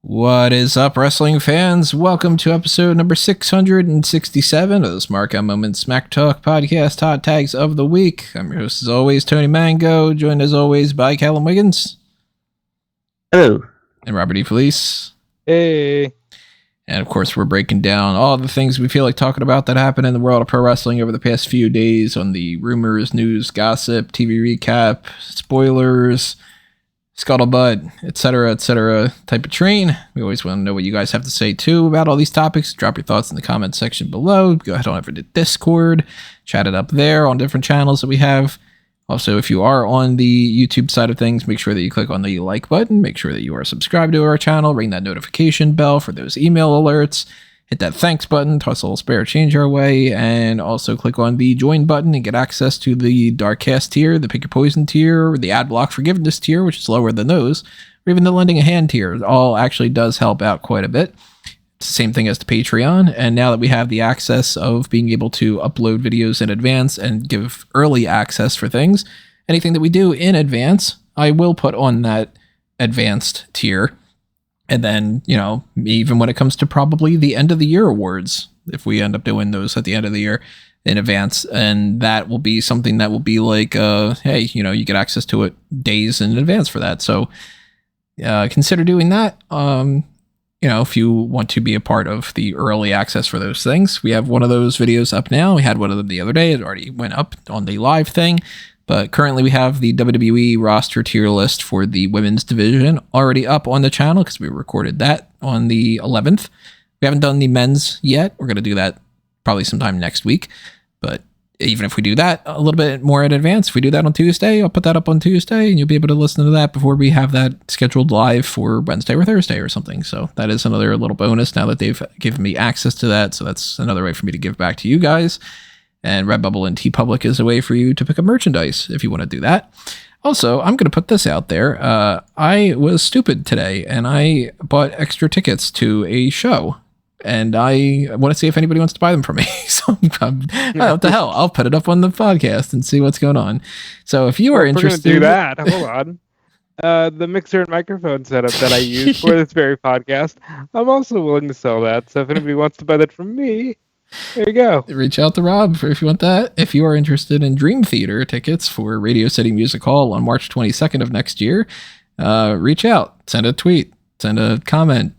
What is up, wrestling fans? Welcome to episode number 667 of the Smark Moment Smack Talk podcast hot tags of the week. I'm your host, as always, Tony Mango, joined as always by Callum Wiggins. Hello. And Robert E. Felice. Hey. And of course, we're breaking down all the things we feel like talking about that happened in the world of pro wrestling over the past few days on the rumors, news, gossip, TV recap, spoilers, scuttlebutt, etc. type of train. We always want to know what you guys have to say too about all these topics. Drop your thoughts in the comment section below. Go ahead on over to Discord, chat it up there on different channels that we have. Also, if you are on the YouTube side of things, make sure that you click on the like button. Make sure that you are subscribed to our channel. Ring that notification bell for those email alerts. Hit that thanks button, toss a little spare change our way, and also click on the join button and get access to the Darkcast tier, the Pick Your Poison tier, or the Ad Block Forgiveness tier, which is lower than those, or even the Lending a Hand tier. It all actually does help out quite a bit. It's the same thing as the Patreon, and now that we have the access of being able to upload videos in advance and give early access for things, anything that we do in advance, I will put on that advanced tier. And then, you know, even when it comes to probably the end of the year awards, if we end up doing those at the end of the year in advance, and that will be something that will be like, hey, you know, you get access to it days in advance for that. So consider doing that. You know, if you want to be a part of the early access for those things, we have one of those videos up now. We had one of them the other day. It already went up on the live thing. But currently we have the WWE roster tier list for the women's division already up on the channel because we recorded that on the 11th. We haven't done the men's yet. We're going to do that probably sometime next week. But even if we do that a little bit more in advance, if we do that on Tuesday, I'll put that up on Tuesday and you'll be able to listen to that before we have that scheduled live for Wednesday or Thursday or something. So that is another little bonus now that they've given me access to that. So that's another way for me to give back to you guys. And Redbubble and TeePublic is a way for you to pick up merchandise if you want to do that. Also, I'm going to put this out there. I was stupid today, and I bought extra tickets to a show. And I want to see if anybody wants to buy them from me. So what the hell? I'll put it up on the podcast and see what's going on. So if you are interested... We're going to do that. Hold on. The mixer and microphone setup that I use for this very podcast, I'm also willing to sell that. So if anybody wants to buy that from me... There you go. Reach out to Rob if you want that. If you are interested in Dream Theater tickets for Radio City Music Hall on March 22nd of next year, reach out. Send a tweet. Send a comment.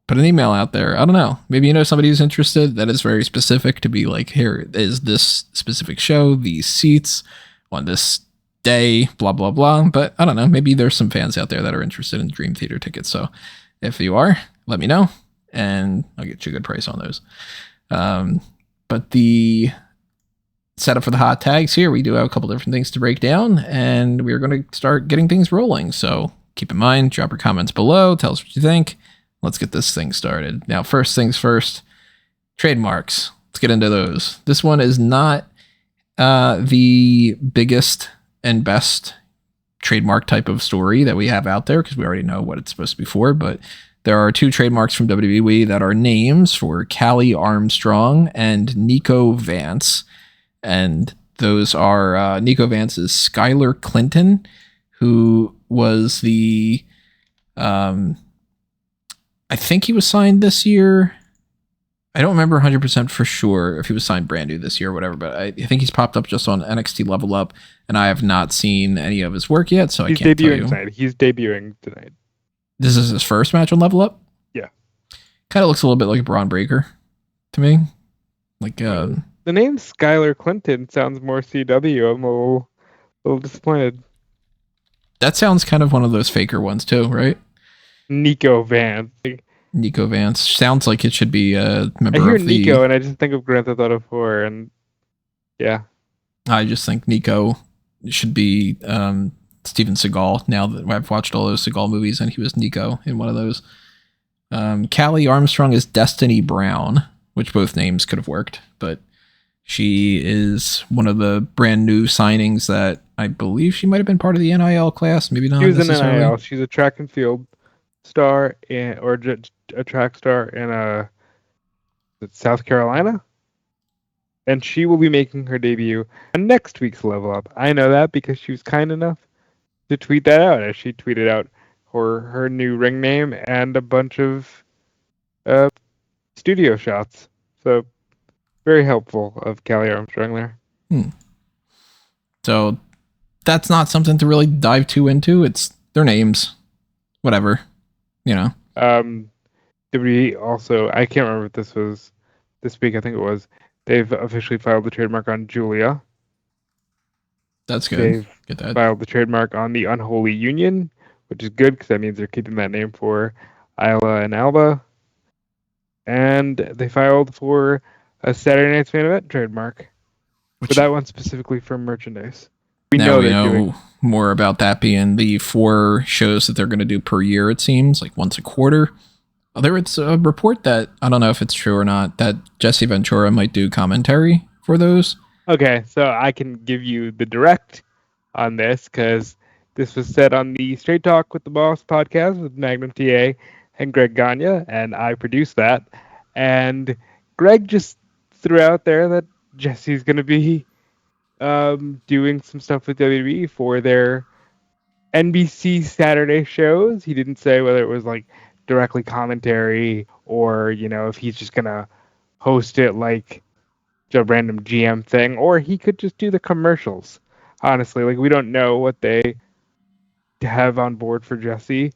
Put an email out there. I don't know. Maybe you know somebody who's interested that is very specific to be like, here is this specific show, these seats on this day, blah, blah, blah. But I don't know. Maybe there's some fans out there that are interested in Dream Theater tickets. So if you are, let me know and I'll get you a good price on those. But the setup for the hot tags here, we do have a couple different things to break down and we're going to start getting things rolling. So keep in mind, drop your comments below. Tell us what you think. Let's get this thing started. Now, first things first, trademarks. Let's get into those. This one is not the biggest and best trademark type of story that we have out there because we already know what it's supposed to be for, but there are two trademarks from WWE that are names for Callie Armstrong and Niko Vance. And those are Niko Vance's Skylar Clinton, who was the... I think he was signed this year. I don't remember 100% for sure if he was signed brand new this year or whatever, but I think he's popped up just on NXT Level Up, and I have not seen any of his work yet, so I can't tell you. He's debuting tonight. This is his first match on Level Up? Yeah. Kind of looks a little bit like a Braun Breaker to me. Like the name Skylar Clinton sounds more CW. I'm a little disappointed. That sounds kind of one of those faker ones too, right? Niko Vance. Niko Vance. Sounds like it should be a member I hear of the... Niko and I just think of Grand Theft Auto 4 and yeah. I just think Niko should be Steven Seagal, now that I've watched all those Seagal movies, and he was Niko in one of those. Callie Armstrong is Destiny Brown, which both names could have worked, but she is one of the brand new signings that I believe she might have been part of the NIL class, maybe not. She was in NIL. She's a track and field star or a track star in South Carolina. And she will be making her debut on next week's Level Up. I know that because she was kind enough to tweet that out, as she tweeted out her new ring name and a bunch of uh, studio shots. So very helpful of Callie Armstrong there. So that's not something to really dive too into. It's their names, whatever, you know. WWE also, I can't remember if this was this week. I think it was. They've officially filed the trademark on Julia. That's good. They've Get that. filed the trademark on the Unholy Union, which is good because that means they're keeping that name for Isla and Alba. And they filed for a Saturday Night's Main Event trademark. But that one specifically for merchandise. We know more about that being the 4 shows that they're going to do per year, it seems, like once a quarter. There was a report that, I don't know if it's true or not, that Jesse Ventura might do commentary for those. Okay, so I can give you the direct on this because this was said on the Straight Talk with the Boss podcast with Magnum TA and Greg Gagne, and I produced that. And Greg just threw out there that Jesse's going to be doing some stuff with WWE for their NBC Saturday shows. He didn't say whether it was like directly commentary or, you know, if he's just going to host it like a random GM thing, or he could just do the commercials. Honestly, like we don't know what they have on board for Jesse,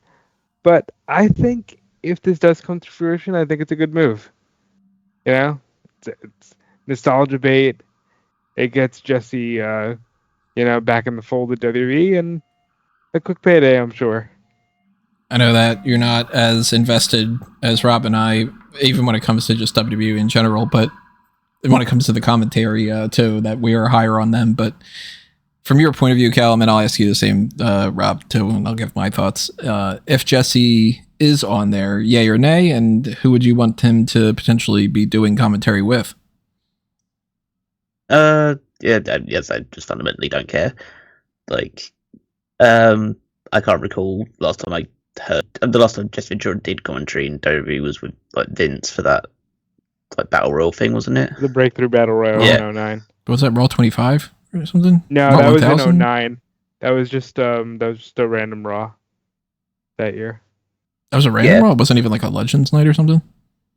but I think if this does come to fruition, I think it's a good move. You know, it's nostalgia bait. It gets Jesse, back in the fold of WWE and a quick payday, I'm sure. I know that you're not as invested as Rob and I, even when it comes to just WWE in general, but when it comes to the commentary too, that we are higher on them. But from your point of view, Callum, and I'll ask you the same, Rob, too, and I'll give my thoughts. If Jesse is on there, yay or nay, and who would you want him to potentially be doing commentary with? Yes, I just fundamentally don't care. Like, I can't recall last time I heard. The last time Jesse Ventura did commentary in WWE was with like Vince for that like Battle Royal thing, wasn't it? The Breakthrough Battle Royal in 2009. Was that Raw 25 or something? No, Raw that 1000? was in 2009. That was just a random Raw that year. That was a random Raw? It wasn't even like a Legends night or something?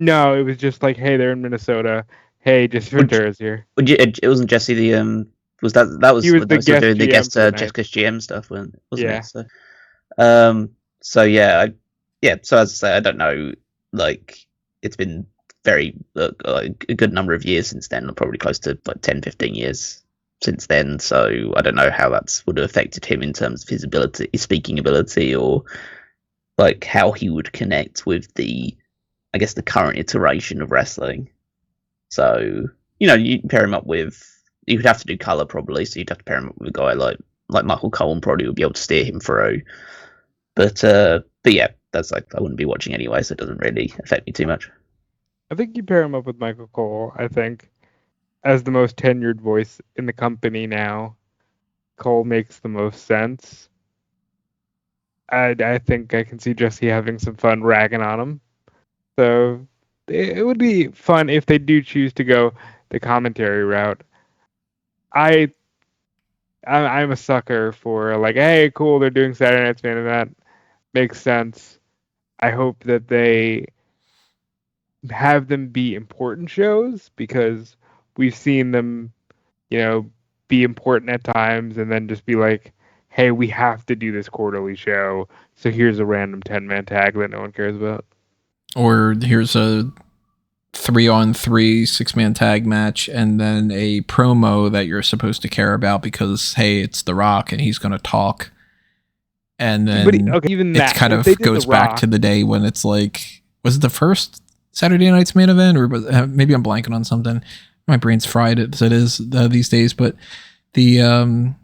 No, it was just like, hey, they're in Minnesota. Hey, Jesse Ventura's here. It wasn't Jesse the was that was he was the guest doing the GM guest for the Jessica's GM stuff, wasn't Yeah. it? So so as I say, I don't know, like it's been very like a good number of years since then, probably close to like 10-15 years since then, so I don't know how that's would have affected him in terms of his ability, his speaking ability, or like how he would connect with the current iteration of wrestling. So, you pair him up with, you would have to do color probably, so you'd have to pair him up with a guy like Michael Cole, and probably would be able to steer him through. But yeah, that's like, I wouldn't be watching anyway, so it doesn't really affect me too much. I think you pair him up with Michael Cole, I think, as the most tenured voice in the company now. Cole makes the most sense. I think I can see Jesse having some fun ragging on him. So it would be fun if they do choose to go the commentary route. I'm a sucker for like, hey, cool, they're doing Saturday Night's Main Event. Makes sense. I hope that they have them be important shows because we've seen them, be important at times and then just be like, hey, we have to do this quarterly show. So here's a random 10-man tag that no one cares about. Or here's a 3-on-3 6-man tag match and then a promo that you're supposed to care about because, hey, it's The Rock and he's going to talk. And then even it kind of goes back to the day when it's like, was it the first Saturday Night's Main Event? Or maybe I'm blanking on something. My brain's fried as it is these days. But the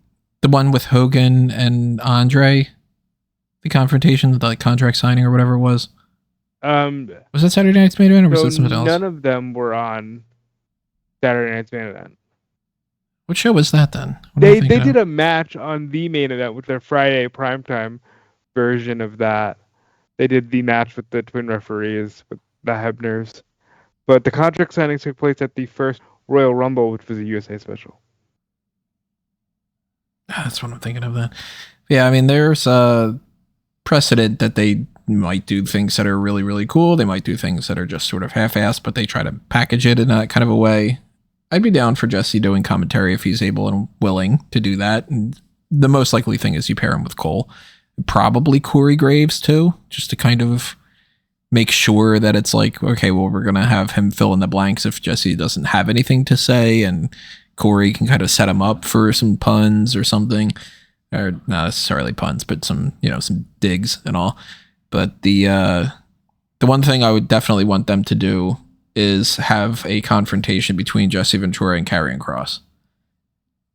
one with Hogan and Andre, the confrontation, the contract signing or whatever it was. Was that Saturday Night's Main Event or was that something else? None of them were on Saturday Night's Main Event. What show was that then? They did a match on the main event with their Friday primetime version of that. They did the match with the twin referees, with the Hebners. But the contract signings took place at the first Royal Rumble, which was a USA special. That's what I'm thinking of then. Yeah, I mean, there's a precedent that they might do things that are really, really cool. They might do things that are just sort of half-assed, but they try to package it in that kind of a way. I'd be down for Jesse doing commentary if he's able and willing to do that. And the most likely thing is you pair him with Cole. Probably Corey Graves, too, just to kind of make sure that it's like, okay, well, we're going to have him fill in the blanks if Jesse doesn't have anything to say, and Corey can kind of set him up for some puns or something. Or not necessarily puns, but some digs and all. But the one thing I would definitely want them to do is have a confrontation between Jesse Ventura and Karrion Kross.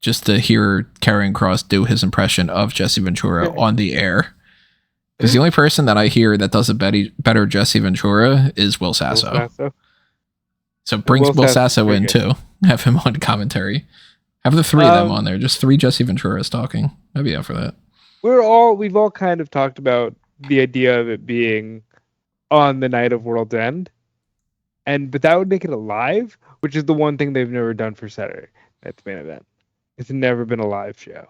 Just to hear Karrion Kross do his impression of Jesse Ventura on the air. Because the only person that I hear that does a better Jesse Ventura is Will Sasso. So bring Will Sasso in too. Have him on commentary. Have the three of them on there. Just 3 Jesse Venturas talking. I'd be out for that. We've all kind of talked about the idea of it being on the night of World's End, but that would make it a live, which is the one thing they've never done for Saturday Night's Main Event. It's never been a live show,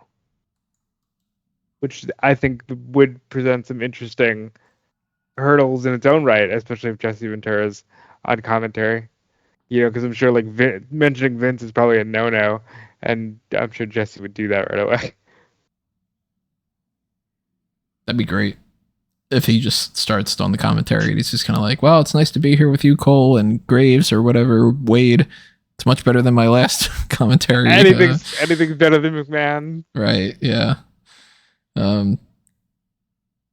which I think would present some interesting hurdles in its own right, especially if Jesse Ventura's on commentary. Because I'm sure mentioning Vince is probably a no-no, and I'm sure Jesse would do that right away. That'd be great if he just starts on the commentary and he's just kind of like, well, it's nice to be here with you, Cole, and Graves or whatever, Wade. It's much better than my last commentary. Anything's better than McMahon. Right, yeah. But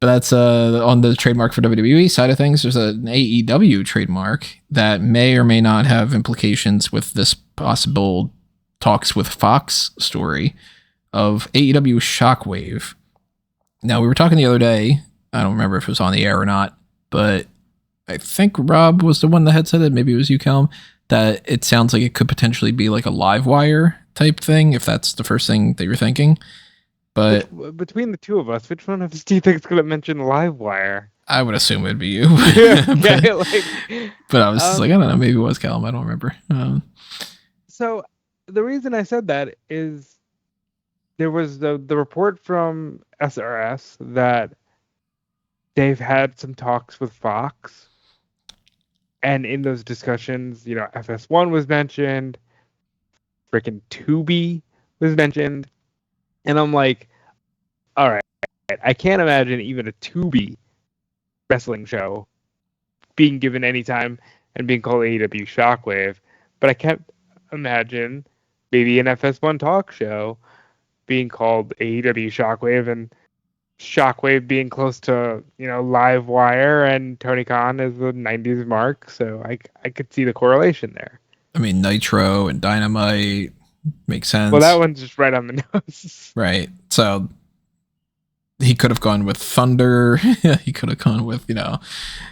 that's on the trademark for WWE side of things. There's an AEW trademark that may or may not have implications with this possible talks with Fox story of AEW Shockwave. Now, we were talking the other day, I don't remember if it was on the air or not, but I think Rob was the one that had said it, maybe it was you, Callum, that it sounds like it could potentially be like a live wire type thing, if that's the first thing that you're thinking. But between the two of us, which one of us do you think is going to mention live wire? I would assume it'd be you. but I was just like, I don't know, maybe it was Callum, I don't remember. So the reason I said that is there was the report from SRS that they've had some talks with Fox, and in those discussions, FS1 was mentioned, freaking Tubi was mentioned, and I'm like, all right, I can't imagine even a Tubi wrestling show being given any time and being called AEW Shockwave, but I can't imagine maybe an FS1 talk show being called AEW Shockwave, and Shockwave being close to, Live Wire, and Tony Khan is the 90s mark, so I could see the correlation there. I mean, Nitro and Dynamite makes sense. Well, that one's just right on the nose. Right. So he could have gone with Thunder. He could have gone with, a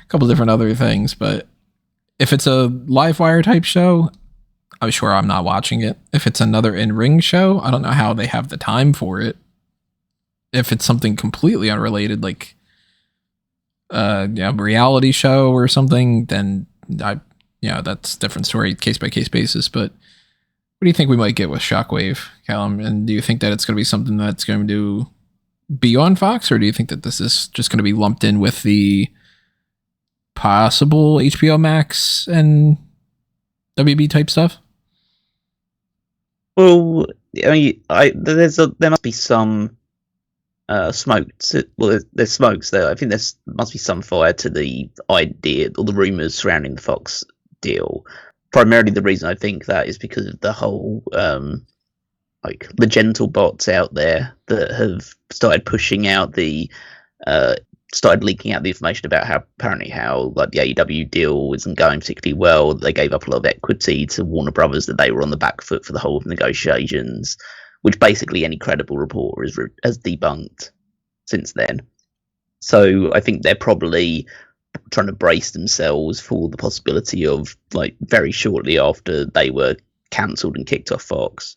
couple different other things, but if it's a Live Wire type show, I'm sure I'm not watching it. If it's another in-ring show, I don't know how they have the time for it. If it's something completely unrelated, like reality show or something, then that's a different story, case by case basis. But what do you think we might get with Shockwave, Callum? And do you think that it's going to be something that's going to be on Fox, or do you think that this is just going to be lumped in with the possible HBO Max and WB type stuff? Well, I mean, there must be some smokes. Well, there's smokes there. I think must be some fire to the idea or the rumors surrounding the Fox deal. Primarily, the reason I think that is because of the whole the gentle bots out there that have started pushing out started leaking out the information about how the AEW deal isn't going particularly well. They gave up a lot of equity to Warner Brothers, that they were on the back foot for the whole negotiations, which basically any credible reporter has debunked since then. So I think they're probably trying to brace themselves for the possibility of, very shortly after they were cancelled and kicked off Fox,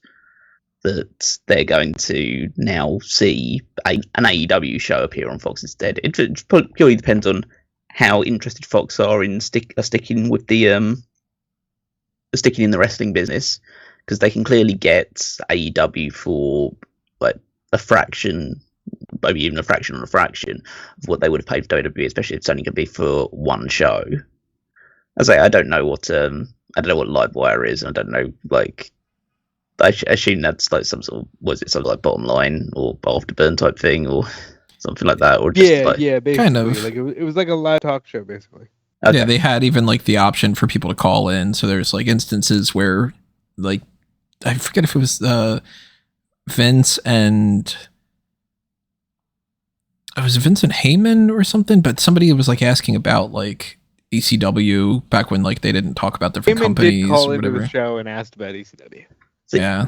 that they're going to now see an AEW show appear on Fox instead. It purely depends on how interested Fox are in sticking with sticking in the wrestling business, because they can clearly get AEW for a fraction, maybe even a fraction of of what they would have paid for WWE, especially if it's only going to be for one show. I don't know what Livewire is. I don't know, like, I assume that's like some sort of, was it something like Bottom Line or Afterburn type thing or something like that, or just basically, kind of like it was like a live talk show, basically. Okay. Yeah, they had even like the option for people to call in. So there's like instances where, like, I forget if it was Vince and Heyman or something, but somebody was like asking about like ECW back when like they didn't talk about different Heyman companies did call or into whatever. the show and asked about ECW. Yeah.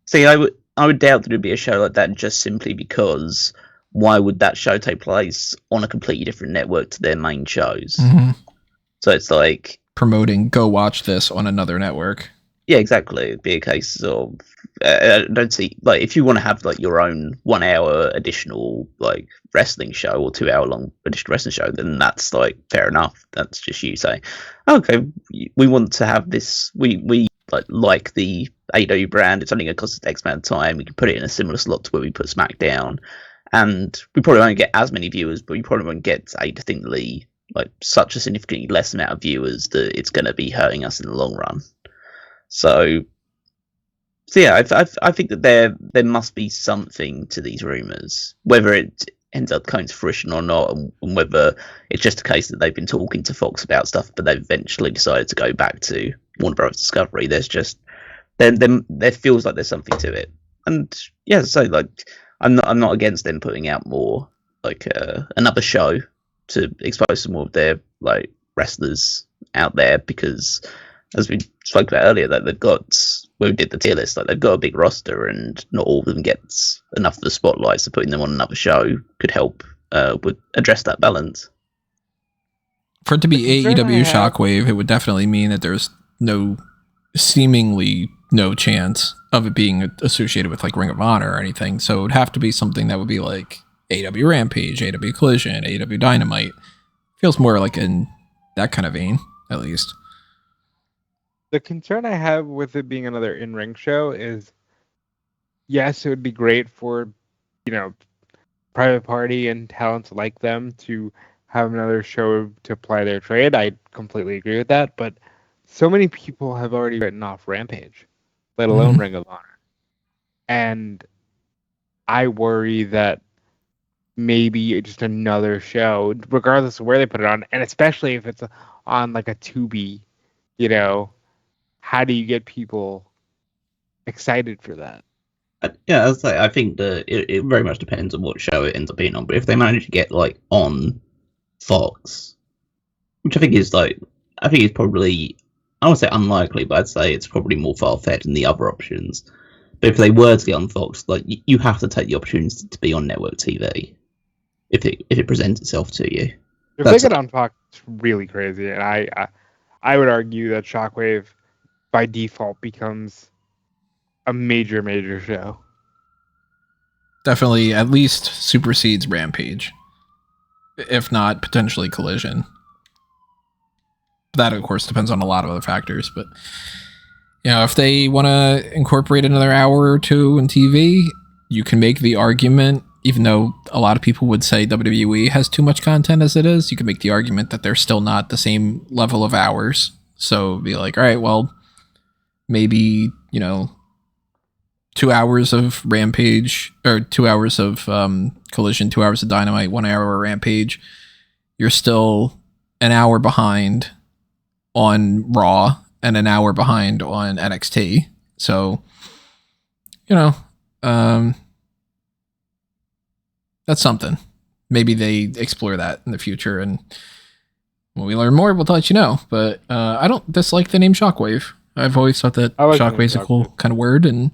See, I would doubt that it'd be a show like that just simply because why would that show take place on a completely different network to their main shows? Mm-hmm. So it's like promoting, go watch this on another network. Yeah, exactly. It'd be a case of I don't see, like, if you want to have like your own 1 hour additional like wrestling show or 2 hour long additional wrestling show, then that's like fair enough. That's just you saying, okay, we want to have this. We like the AEW brand. It's only going to cost us X amount of time. We can put it in a similar slot to where we put SmackDown, and we probably won't get as many viewers, but we probably won't get a distinctly like such a significantly less amount of viewers that it's going to be hurting us in the long run. So yeah, I think that there must be something to these rumors, whether it ends up coming to fruition or not, and whether it's just a case that they've been talking to Fox about stuff, but they've eventually decided to go back to Warner Bros. Discovery. There's just there feels like there's something to it, and yeah, so like I'm not against them putting out more like another show to expose some more of their like wrestlers out there, because as we spoke about earlier, that they've got, when we did the tier list, like they've got a big roster and not all of them gets enough of the spotlight, so putting them on another show could help would address that balance. For it to be AEW Shockwave, it would definitely mean that there's seemingly no chance of it being associated with like Ring of Honor or anything. So it would have to be something that would be like AEW Rampage, AEW Collision, AEW Dynamite. Feels more like in that kind of vein, at least. The concern I have with it being another in-ring show is, yes, it would be great for, Private Party and talents like them to have another show to play their trade. I completely agree with that, but so many people have already written off Rampage, let alone Ring of Honor. And I worry that maybe just another show, regardless of where they put it on, and especially if it's on like a Tubi, how do you get people excited for that? Yeah, as I say, I think that it very much depends on what show it ends up being on. But if they manage to get like on Fox, which I think is probably, I won't say unlikely, but I'd say it's probably more far-fetched than the other options. But if they were to get on Fox, like you have to take the opportunity to be on network TV if it presents itself to you. If they get on Fox, it's really crazy, and I would argue that Shockwave by default becomes a major show. Definitely at least supersedes Rampage, if not potentially Collision. That, of course, depends on a lot of other factors, but if they want to incorporate another hour or two in TV, you can make the argument, even though a lot of people would say WWE has too much content as it is, you can make the argument that they're still not the same level of hours. So be like, all right, well, maybe, 2 hours of Rampage, or 2 hours of Collision, 2 hours of Dynamite, 1 hour of Rampage. You're still an hour behind on Raw and an hour behind on NXT. So, that's something. Maybe they explore that in the future, and when we learn more, we'll let you know. But I don't dislike the name Shockwave. I've always thought that Shockwave's a cool kind of word, and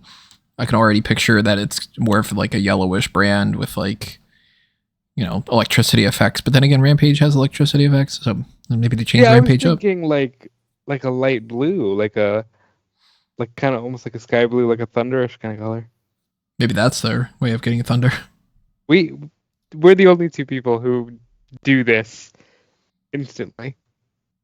I can already picture that it's more of like a yellowish brand with like, electricity effects. But then again, Rampage has electricity effects, so maybe they change Rampage up. I was thinking like a light blue, like kind of almost like a sky blue, like a thunderish kind of color. Maybe that's their way of getting thunder. We're the only two people who do this instantly.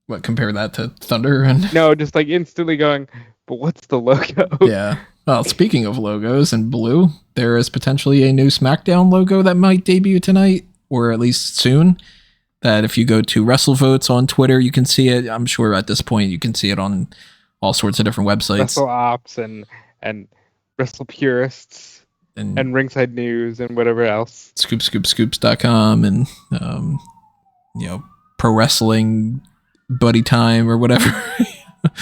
What, compare that to Thunder? And no, just like instantly going, but what's the logo? Yeah. Well, speaking of logos and blue, there is potentially a new SmackDown logo that might debut tonight, or at least soon. That if you go to WrestleVotes on Twitter, you can see it. I'm sure at this point you can see it on all sorts of different websites. Wrestle Ops and Wrestle Purists and Ringside News and whatever else. Scoopscoopscoops.com and Pro Wrestling Buddy Time or whatever.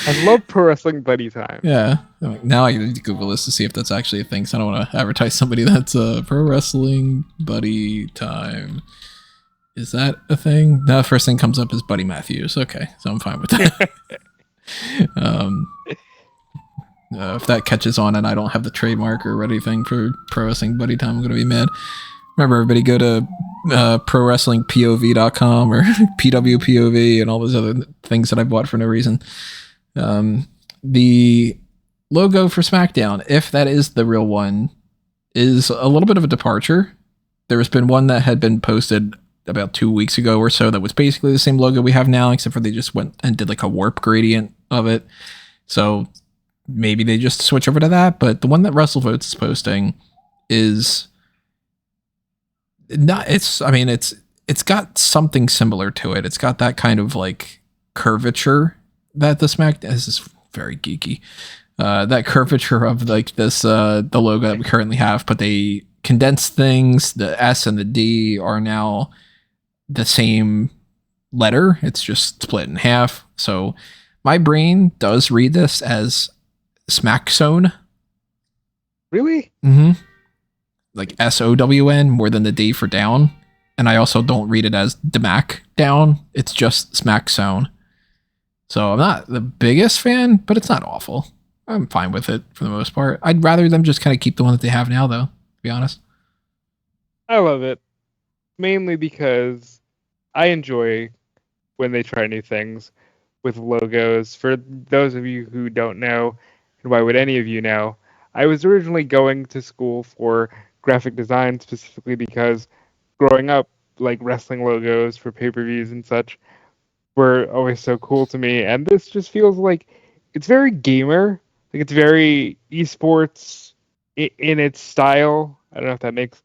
I love Pro Wrestling Buddy Time. Yeah. Now I need to Google this to see if that's actually a thing. So I don't want to advertise somebody that's Pro Wrestling Buddy Time. Is that a thing? No, the first thing comes up is Buddy Matthews. Okay, so I'm fine with that. If that catches on and I don't have the trademark or anything for Pro Wrestling Buddy Time, I'm going to be mad. Remember, everybody go to ProWrestlingPOV.com or PWPOV and all those other things that I bought for no reason. The logo for SmackDown, if that is the real one, is a little bit of a departure. There has been one that had been posted about 2 weeks ago or so that was basically the same logo we have now, except for they just went and did like a warp gradient of it. So maybe they just switch over to that. But the one that WrestleVotes is posting is not. It's got something similar to it. It's got that kind of like curvature that the SmackDown. This is very geeky. That curvature of like this the logo that we currently have, but they condensed things. The S and the D are now the same letter. It's just split in half. So my brain does read this as Smack Zone. Really? Mm-hmm. Like SOWN more than the D for down. And I also don't read it as Demac down. It's just Smack Zone. So I'm not the biggest fan, but it's not awful. I'm fine with it for the most part. I'd rather them just kind of keep the one that they have now, though, to be honest. I love it. Mainly because I enjoy when they try new things with logos. For those of you who don't know, and why would any of you know, I was originally going to school for graphic design specifically because growing up, like wrestling logos for pay-per-views and such were always so cool to me. And this just feels like it's very gamer. Like it's very esports in its style. I don't know if that makes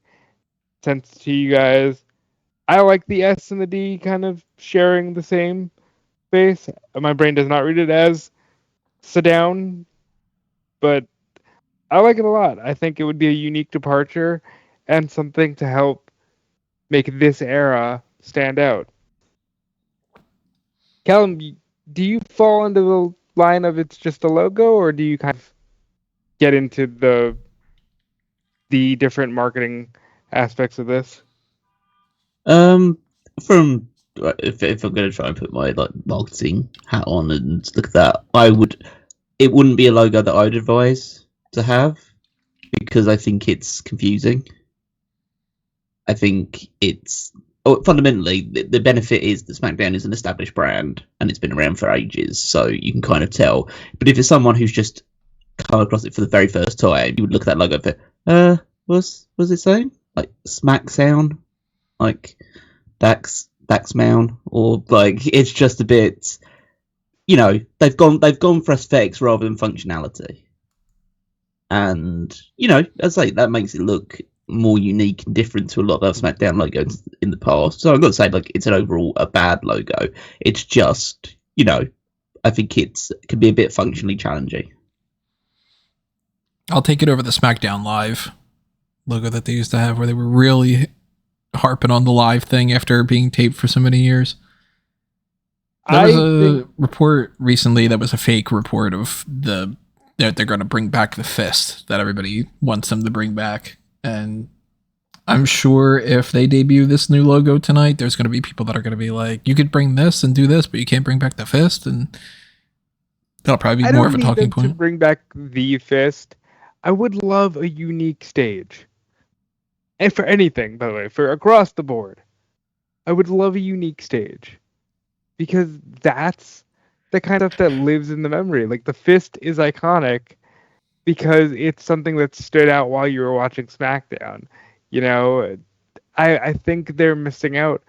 sense to you guys. I like the S and the D kind of sharing the same space. My brain does not read it as sit down, but I like it a lot. I think it would be a unique departure and something to help make this era stand out. Callum, do you fall into the line of it's just a logo, or do you kind of get into the different marketing aspects of this? From if I'm going to try and put my like marketing hat on and look at that, it wouldn't be a logo that I would advise to have because I think it's confusing. I think it's fundamentally the benefit is that SmackDown is an established brand and it's been around for ages, so you can kind of tell. But if it's someone who's just come across it for the very first time, you would look at that logo and think, what's it saying? Like Smack Sound, like Daxmown, or like it's just a bit, they've gone for aesthetics rather than functionality, and as I say, that makes it look more unique and different to a lot of SmackDown logos in the past. So I'm not to say like it's an overall a bad logo. It's just I think it can be a bit functionally challenging. I'll take it over the SmackDown Live logo that they used to have, where they were really harping on the live thing after being taped for so many years. There was a report recently that was a fake report of that they're going to bring back the fist that everybody wants them to bring back. And I'm sure if they debut this new logo tonight, there's going to be people that are going to be like, you could bring this and do this, but you can't bring back the fist. And that'll probably be more of a talking point. To bring back the fist, I would love a unique stage. And for anything, by the way, for across the board, I would love a unique stage. Because that's the kind of stuff that lives in the memory. Like, the fist is iconic because it's something that stood out while you were watching SmackDown. I think they're missing out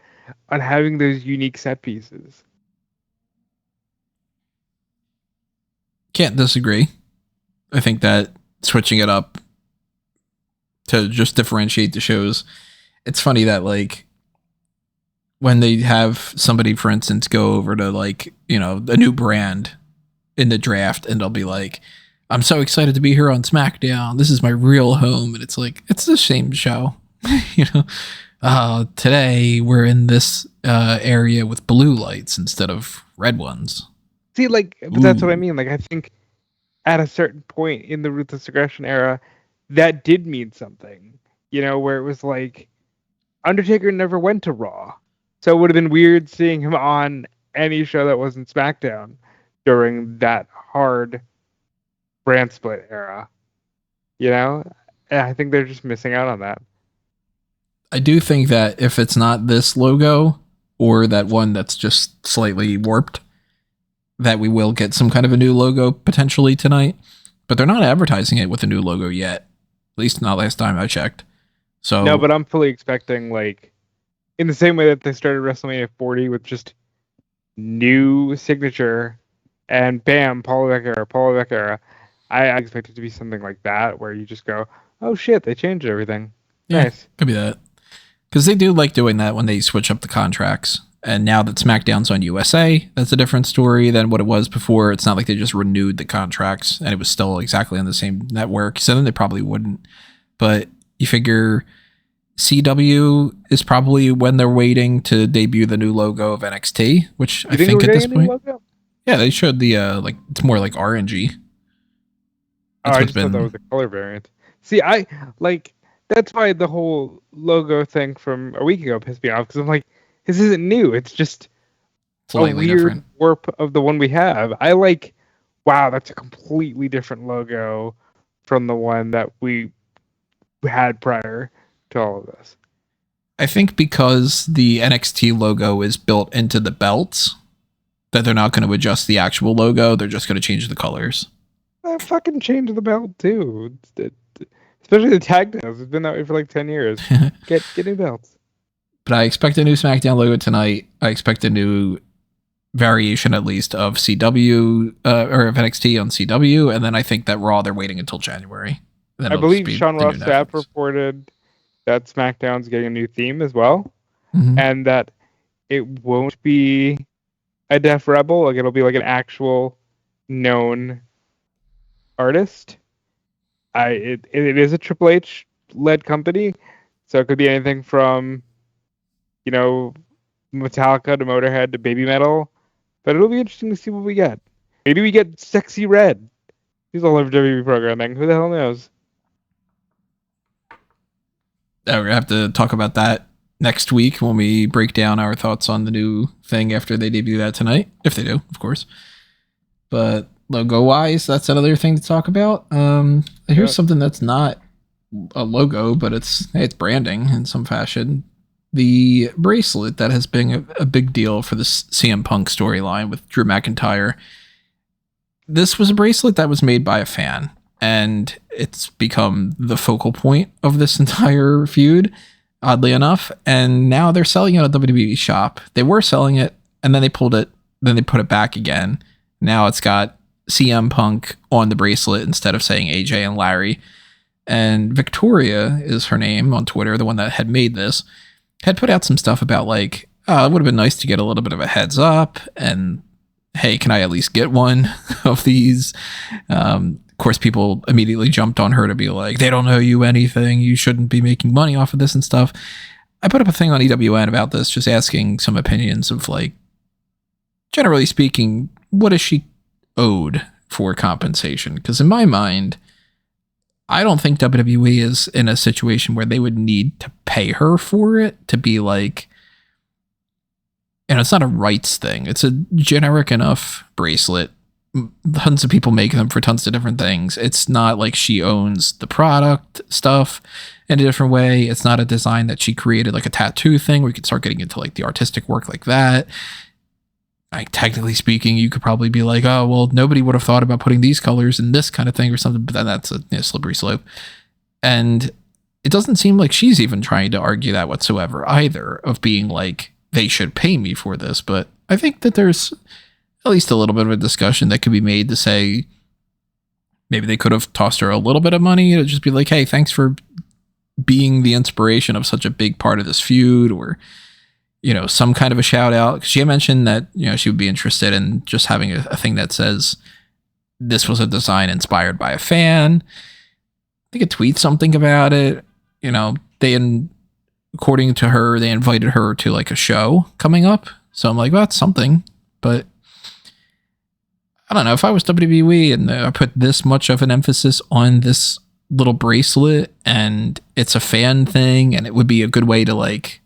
on having those unique set pieces. Can't disagree. I think that switching it up to just differentiate the shows. It's funny that like when they have somebody, for instance, go over to like, you know, a new brand in the draft and they'll be like, I'm so excited to be here on SmackDown. This is my real home. And it's like, it's the same show. You know, today we're in this area with blue lights instead of red ones. See, like, but that's what I mean. Like, I think at a certain point in the Ruthless Aggression era, that did mean something, you know, where it was like Undertaker never went to Raw. So it would have been weird seeing him on any show that wasn't SmackDown during that hard brand split era. You know? And I think they're just missing out on that. I do think that if it's not this logo or that one that's just slightly warped, that we will get some kind of a new logo potentially tonight. But they're not advertising it with a new logo yet. At least not last time I checked. So no, but I'm fully expecting, like, in the same way that they started WrestleMania 40 with just new signature and bam, Paul Levesque era. I expect it to be something like that where you just go, oh shit, they changed everything. Yeah, nice. Could be that. Because they do like doing that when they switch up the contracts. And now that SmackDown's on USA, that's a different story than what it was before. It's not like they just renewed the contracts and it was still exactly on the same network. So then they probably wouldn't. But you figure CW is probably when they're waiting to debut the new logo of NXT, which I think at this point, yeah, they showed the like it's more like RNG. I just thought that was a color variant. See, I like that's why the whole logo thing from a week ago pissed me off because I'm like, this isn't new. It's just a weird different warp of the one we have. I like, wow, that's a completely different logo from the one that we had prior to all of this. I think because the NXT logo is built into the belts, that they're not going to adjust the actual logo. They're just going to change the colors. Fucking change the belt too. Especially the tag nails. It's been that way for like 10 years. Get new belts. But I expect a new SmackDown logo tonight. I expect a new variation, at least, of CW or of NXT on CW. And then I think that Raw, they're waiting until January. I believe Sean Ross Sapp reported that SmackDown's getting a new theme as well. Mm-hmm. And that it won't be a Def Rebel. Like, it'll be like an actual known artist. It is a Triple H led company. So it could be anything from, you know, Metallica to Motorhead to Baby Metal. But it'll be interesting to see what we get. Maybe we get Sexy Red. He's all over WWE programming. Who the hell knows? We're going to have to talk about that next week when we break down our thoughts on the new thing after they debut that tonight. If they do, of course. But logo-wise, that's another thing to talk about. Here's something that's not a logo, but it's branding in some fashion. The bracelet that has been a big deal for this CM Punk storyline with Drew McIntyre. This was a bracelet that was made by a fan, and it's become the focal point of this entire feud, oddly enough. And now they're selling it at WWEShop. They were selling it, and then they pulled it, then they put it back again. Now it's got CM Punk on the bracelet instead of saying AJ and Larry. And Victoria is her name on Twitter, the one that had made this, had put out some stuff about like, oh, it would have been nice to get a little bit of a heads up, and hey, can I at least get one of these? Of course, people immediately jumped on her to be like, they don't owe you anything, you shouldn't be making money off of this and stuff. I put up a thing on EWN about this, just asking some opinions of like, generally speaking, what is she owed for compensation? Because in my mind, I don't think WWE is in a situation where they would need to pay her for it to be like, and it's not a rights thing. It's a generic enough bracelet. Tons of people make them for tons of different things. It's not like she owns the product stuff in a different way. It's not a design that she created, like a tattoo thing where you could start getting into like the artistic work like that. Like, technically speaking, you could probably be like, oh, well, nobody would have thought about putting these colors in this kind of thing or something, but then that's a slippery slope. And it doesn't seem like she's even trying to argue that whatsoever either, of being like, they should pay me for this. But I think that there's at least a little bit of a discussion that could be made to say, maybe they could have tossed her a little bit of money to just be like, hey, thanks for being the inspiration of such a big part of this feud, or, you know, some kind of a shout out. She had mentioned that, you know, she would be interested in just having a thing that says this was a design inspired by a fan. They could tweet something about it. You know, according to her, they invited her to like a show coming up. So I'm like, well, that's something. But I don't know, if I was WWE and I put this much of an emphasis on this little bracelet and it's a fan thing, and it would be a good way to like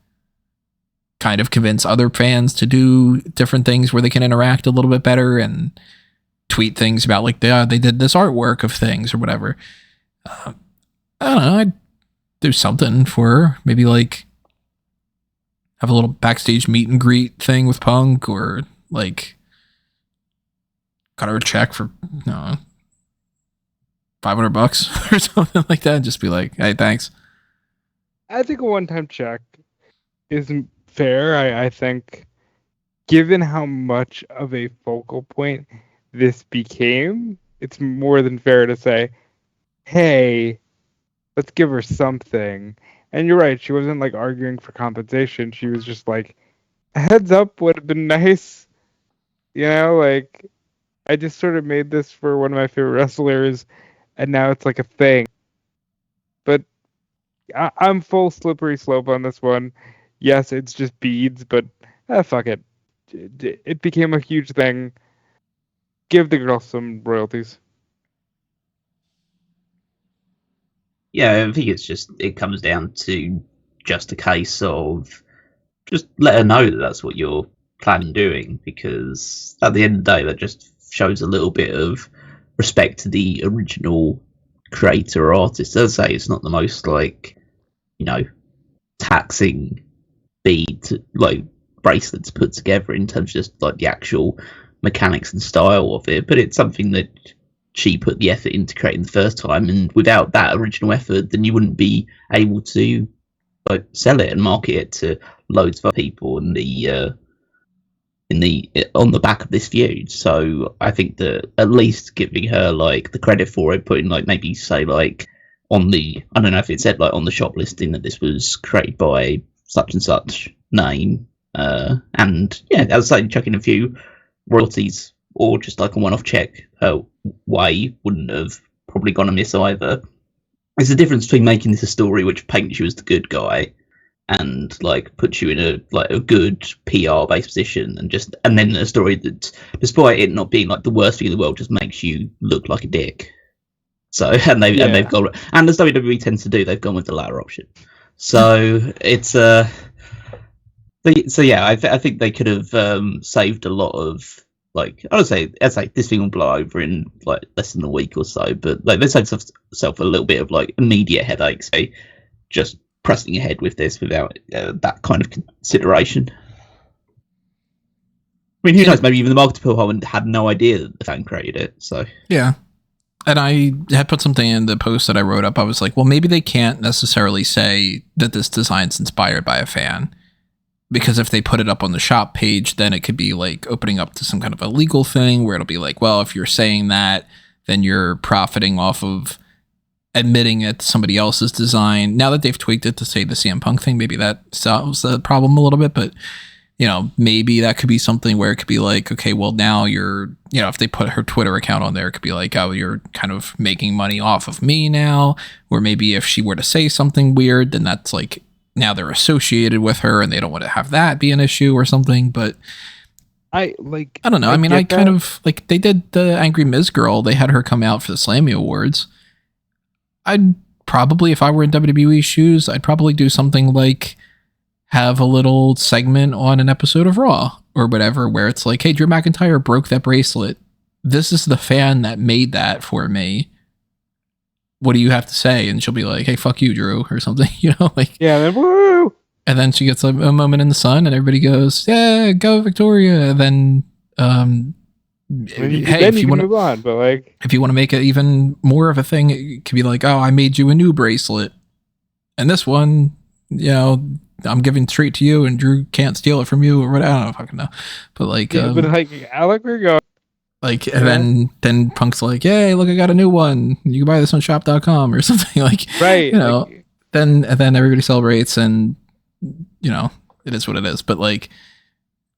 kind of convince other fans to do different things where they can interact a little bit better and tweet things about like they did this artwork of things or whatever. I don't know, I'd do something for her. Maybe like have a little backstage meet and greet thing with Punk, or like cut her a check for, you know, $500 or something like that, and just be like, hey, thanks. I think a one-time check isn't fair. I think, given how much of a focal point this became, it's more than fair to say, hey, let's give her something. And you're right, she wasn't like arguing for compensation. She was just like, a heads up would have been nice. You know, like, I just sort of made this for one of my favorite wrestlers, and now it's like a thing. But I'm full slippery slope on this one. Yes, it's just beads, but fuck it. It became a huge thing. Give the girl some royalties. Yeah, I think it comes down to just a case of just let her know that that's what you're planning on doing, because at the end of the day, that just shows a little bit of respect to the original creator or artist. As I say, it's not the most like, you know, taxing bead like bracelets put together in terms of just like the actual mechanics and style of it, but it's something that she put the effort into creating the first time, and without that original effort, then you wouldn't be able to like sell it and market it to loads of other people on the back of this feud. So I think that at least giving her like the credit for it, putting like maybe say like on the, I don't know if it said like on the shop listing that this was created by such and such name, and yeah, I was like chucking a few royalties or just like a one-off check her way wouldn't have probably gone amiss either. There's a difference between making this a story which paints you as the good guy and like puts you in a good PR based position, and then a story that, despite it not being like the worst thing in the world, just makes you look like a dick. So and they've gone, and as WWE tends to do, they've gone with the latter option. So it's I think they could have saved a lot of, like, I'd say this thing will blow over in like less than a week or so, but like they saved themselves a little bit of like immediate headaches. They just pressing ahead with this without that kind of consideration. I mean, who knows? Maybe even the marketing people had no idea that the fan created it. So yeah, and I had put something in the post that I wrote up. I was like, well, maybe they can't necessarily say that this design's inspired by a fan, because if they put it up on the shop page, then it could be like opening up to some kind of a legal thing where it'll be like, well, if you're saying that, then you're profiting off of admitting it's somebody else's design. Now that they've tweaked it to say the CM Punk thing, maybe that solves the problem a little bit, but you know, maybe that could be something where it could be like, okay, well now you're, you know, if they put her Twitter account on there, it could be like, oh, you're kind of making money off of me now. Or maybe if she were to say something weird, then that's like, now they're associated with her and they don't want to have that be an issue or something. But I don't know. I mean, I kind of like, they did the Angry Miz girl. They had her come out for the Slammy Awards. I'd probably, if I were in WWE shoes, I'd probably do something like have a little segment on an episode of Raw or whatever, where it's like, hey, Drew McIntyre broke that bracelet. This is the fan that made that for me. What do you have to say? And she'll be like, hey, fuck you, Drew, or something, you know, like, yeah, then woo! And then she gets a moment in the sun and everybody goes, yeah, go Victoria. And then, hey, if you want to move on, but like, if you want to make it even more of a thing, it could be like, oh, I made you a new bracelet, and this one, you know, I'm giving straight to you, and Drew can't steal it from you, or what? I don't know, fucking know, but like, yeah, but like, Alec, we're going. Like, and then Punk's like, "Hey, look, I got a new one. You can buy this on shop.com or something." Like, Right. you know, then everybody celebrates, and you know, it is what it is. But like,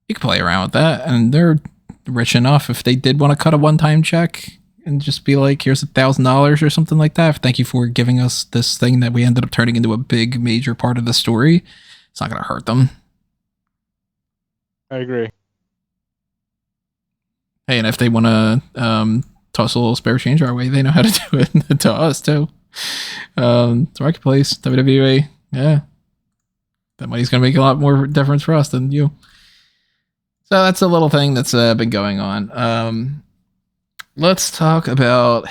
you can play around with that, and they're rich enough if they did want to cut a one-time check and just be like, "Here's $1,000 or something like that. Thank you for giving us this thing that we ended up turning into a big major part of the story." It's not going to hurt them. I agree. Hey, and if they want to toss a little spare change our way, they know how to do it to us too. Marketplace, WWE, yeah, that money's going to make a lot more difference for us than you. So that's a little thing that's been going on. Let's talk about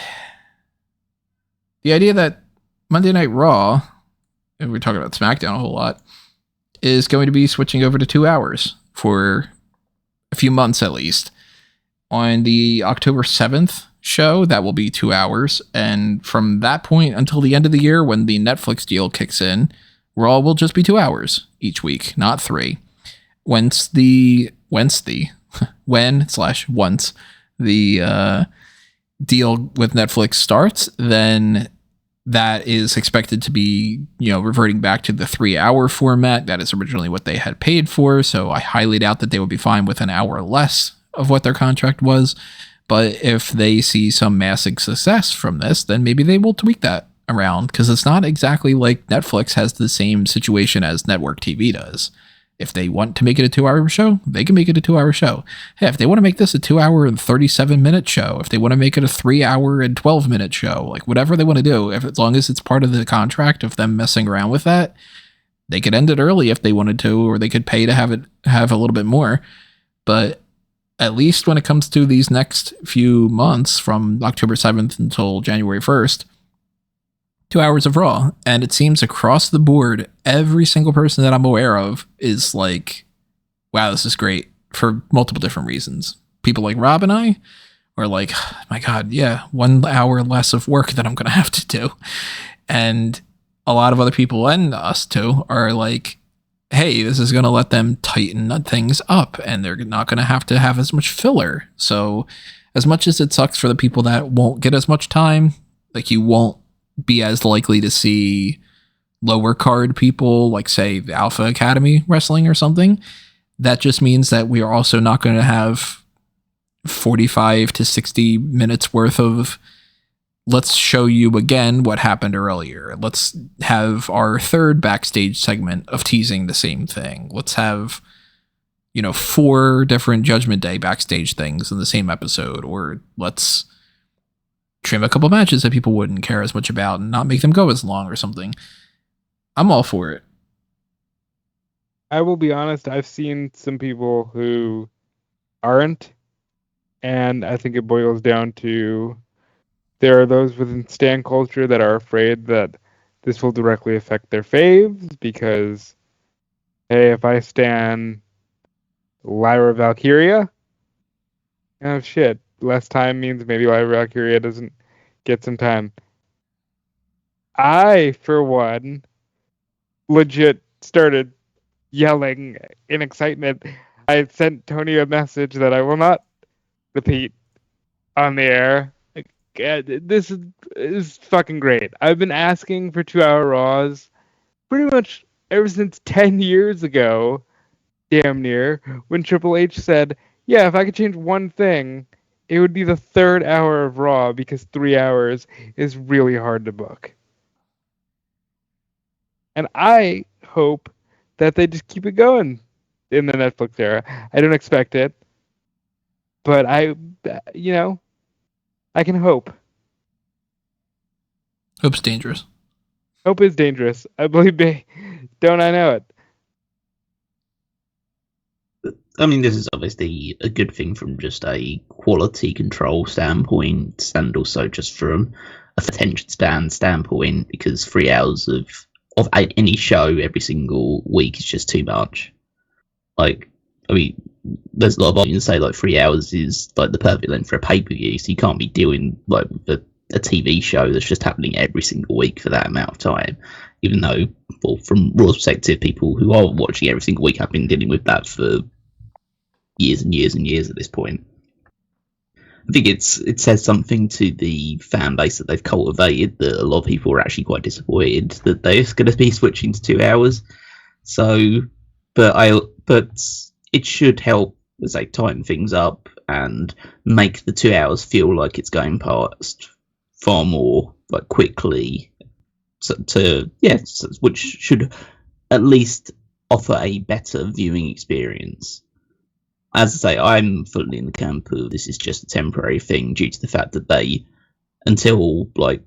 the idea that Monday Night Raw, and we're talking about SmackDown a whole lot, is going to be switching over to 2 hours for a few months at least. On the October 7th show, that will be 2 hours. And from that point until the end of the year, when the Netflix deal kicks in, Raw will just be 2 hours each week, not 3. Once the deal with Netflix starts, then that is expected to be, reverting back to the 3 hour format. That is originally what they had paid for. So I highly doubt that they would be fine with an hour less of what their contract was. But if they see some massive success from this, then maybe they will tweak that around, because it's not exactly like Netflix has the same situation as network TV does. If they want to make it a 2 hour show, they can make it a 2 hour show. Hey, if they want to make this a 2 hour and 37-minute show, if they want to make it a 3 hour and 12-minute show, like whatever they want to do, as long as it's part of the contract of them messing around with that, they could end it early if they wanted to, or they could pay to have a little bit more. But at least when it comes to these next few months, from October 7th until January 1st, 2 hours of Raw. And it seems across the board, every single person that I'm aware of is like, wow, this is great, for multiple different reasons. People like Rob and I are like, oh my God, yeah, 1 hour less of work that I'm going to have to do. And a lot of other people, and us too, are like, hey, this is going to let them tighten things up, and they're not going to have as much filler. So as much as it sucks for the people that won't get as much time, like you won't be as likely to see lower card people, like say the Alpha Academy Wrestling or something, that just means that we are also not going to have 45 to 60 minutes worth of, let's show you again what happened earlier. Let's have our third backstage segment of teasing the same thing. Let's have, 4 different Judgment Day backstage things in the same episode. Or let's trim a couple matches that people wouldn't care as much about and not make them go as long or something. I'm all for it. I will be honest, I've seen some people who aren't, and I think it boils down to there are those within stan culture that are afraid that this will directly affect their faves, because, hey, if I stan Lyra Valkyria, oh shit, less time means maybe Lyra Valkyria doesn't get some time. I, for one, legit started yelling in excitement. I sent Tony a message that I will not repeat on the air. This is fucking great. I've been asking for 2 hour Raws pretty much ever since 10 years ago, damn near, when Triple H said, yeah, if I could change one thing, it would be the 3rd hour of Raw, because 3 hours is really hard to book. And I hope that they just keep it going in the Netflix era. I don't expect it, but I can hope. Hope's dangerous. Hope is dangerous. I believe me. Don't I know it? I mean, this is obviously a good thing from just a quality control standpoint, and also just from a attention span standpoint, because 3 hours of any show every single week is just too much. Like, I mean, there's a lot of arguments say like 3 hours is like the perfect length for a pay-per-view, so you can't be doing like a TV show that's just happening every single week for that amount of time. Even though, well, from Raw's perspective, people who are watching every single week have been dealing with that for years and years and years at this point. I think it says something to the fan base that they've cultivated that a lot of people are actually quite disappointed that they're going to be switching to 2 hours. So, but it should help, as they tighten things up and make the 2 hours feel like it's going past far more like quickly. Which should at least offer a better viewing experience. As I say, I'm fully in the camp of this is just a temporary thing due to the fact that they, until like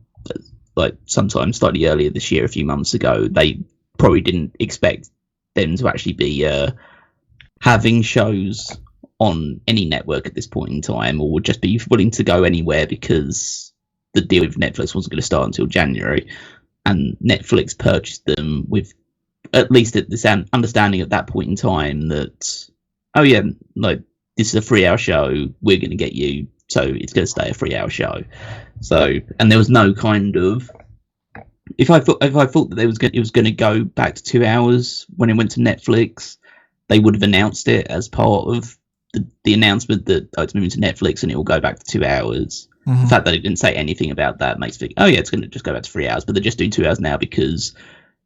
sometime slightly earlier this year, a few months ago, they probably didn't expect them to actually be having shows on any network at this point in time, or would just be willing to go anywhere because the deal with Netflix wasn't going to start until January, and Netflix purchased them with at least this understanding at that point in time that, oh yeah, like this is a 3-hour show, we're going to get you, so it's going to stay a 3-hour show. So, and there was no kind of, if I thought that it was going to go back to 2 hours when it went to Netflix, they would have announced it as part of the announcement that it's moving to Netflix and it will go back to 2 hours. Mm-hmm. The fact that it didn't say anything about that makes me think, oh yeah, it's going to just go back to 3 hours, but they're just doing 2 hours now because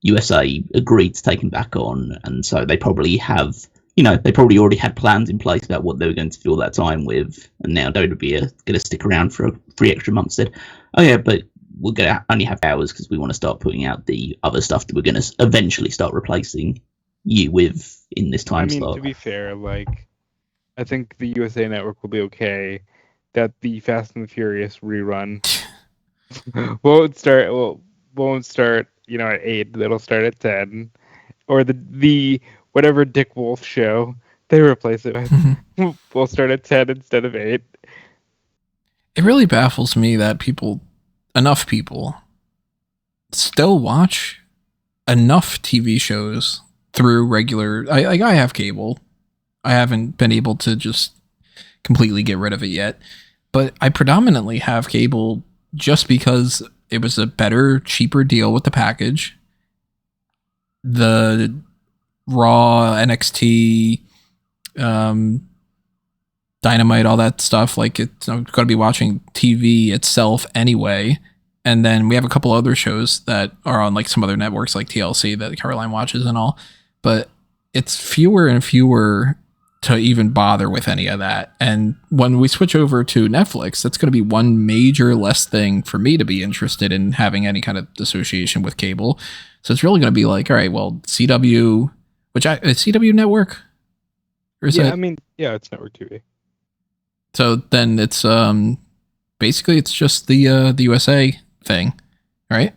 USA agreed to take them back on, and so they probably have, they probably already had plans in place about what they were going to fill that time with, and now WWE are going to stick around for 3 extra months. Said, oh yeah, but we're going to only have hours because we want to start putting out the other stuff that we're going to eventually start replacing you with in this time slot. To be fair, I think the USA Network will be okay. That the Fast and the Furious rerun won't start, at 8. It'll start at 10, or the whatever Dick Wolf show they replace it with will start at 10 instead of 8. It really baffles me that enough people still watch enough TV shows through regular. I have cable. I haven't been able to just completely get rid of it yet, but I predominantly have cable just because it was a better, cheaper deal with the package. The Raw, NXT, Dynamite, all that stuff, I'm going to be watching TV itself anyway. And then we have a couple other shows that are on some other networks like TLC that Caroline watches and all, but it's fewer and fewer to even bother with any of that. And when we switch over to Netflix, that's going to be one major less thing for me to be interested in having any kind of association with cable. So it's really going to be all right, well, CW, is CW Network? Or is it's Network TV. So then it's basically it's just the USA thing, right?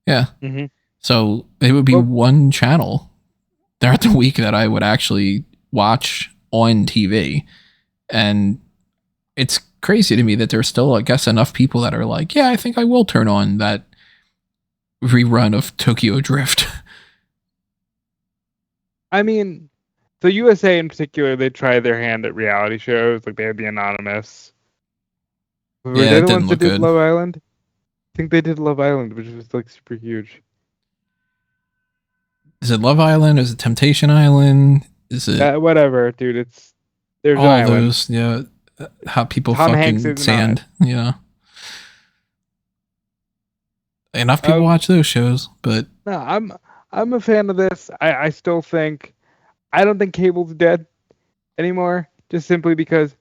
Yeah. Mm-hmm. So it would be one channel throughout the week that I would actually watch on TV, and it's crazy to me that there's still, I guess, enough people that are yeah, I think I will turn on that rerun of Tokyo Drift. The USA in particular, they try their hand at reality shows. They had The Anonymous. Were they the ones that did Love Island? I think they did Love Island, which was super huge. Is it Love Island? Is it Temptation Island? Is it whatever, dude? There's all Island. Those, yeah. How people Tom fucking sand, Enough people watch those shows, but no, I'm a fan of this. I still think, I don't think cable's dead anymore. Just simply because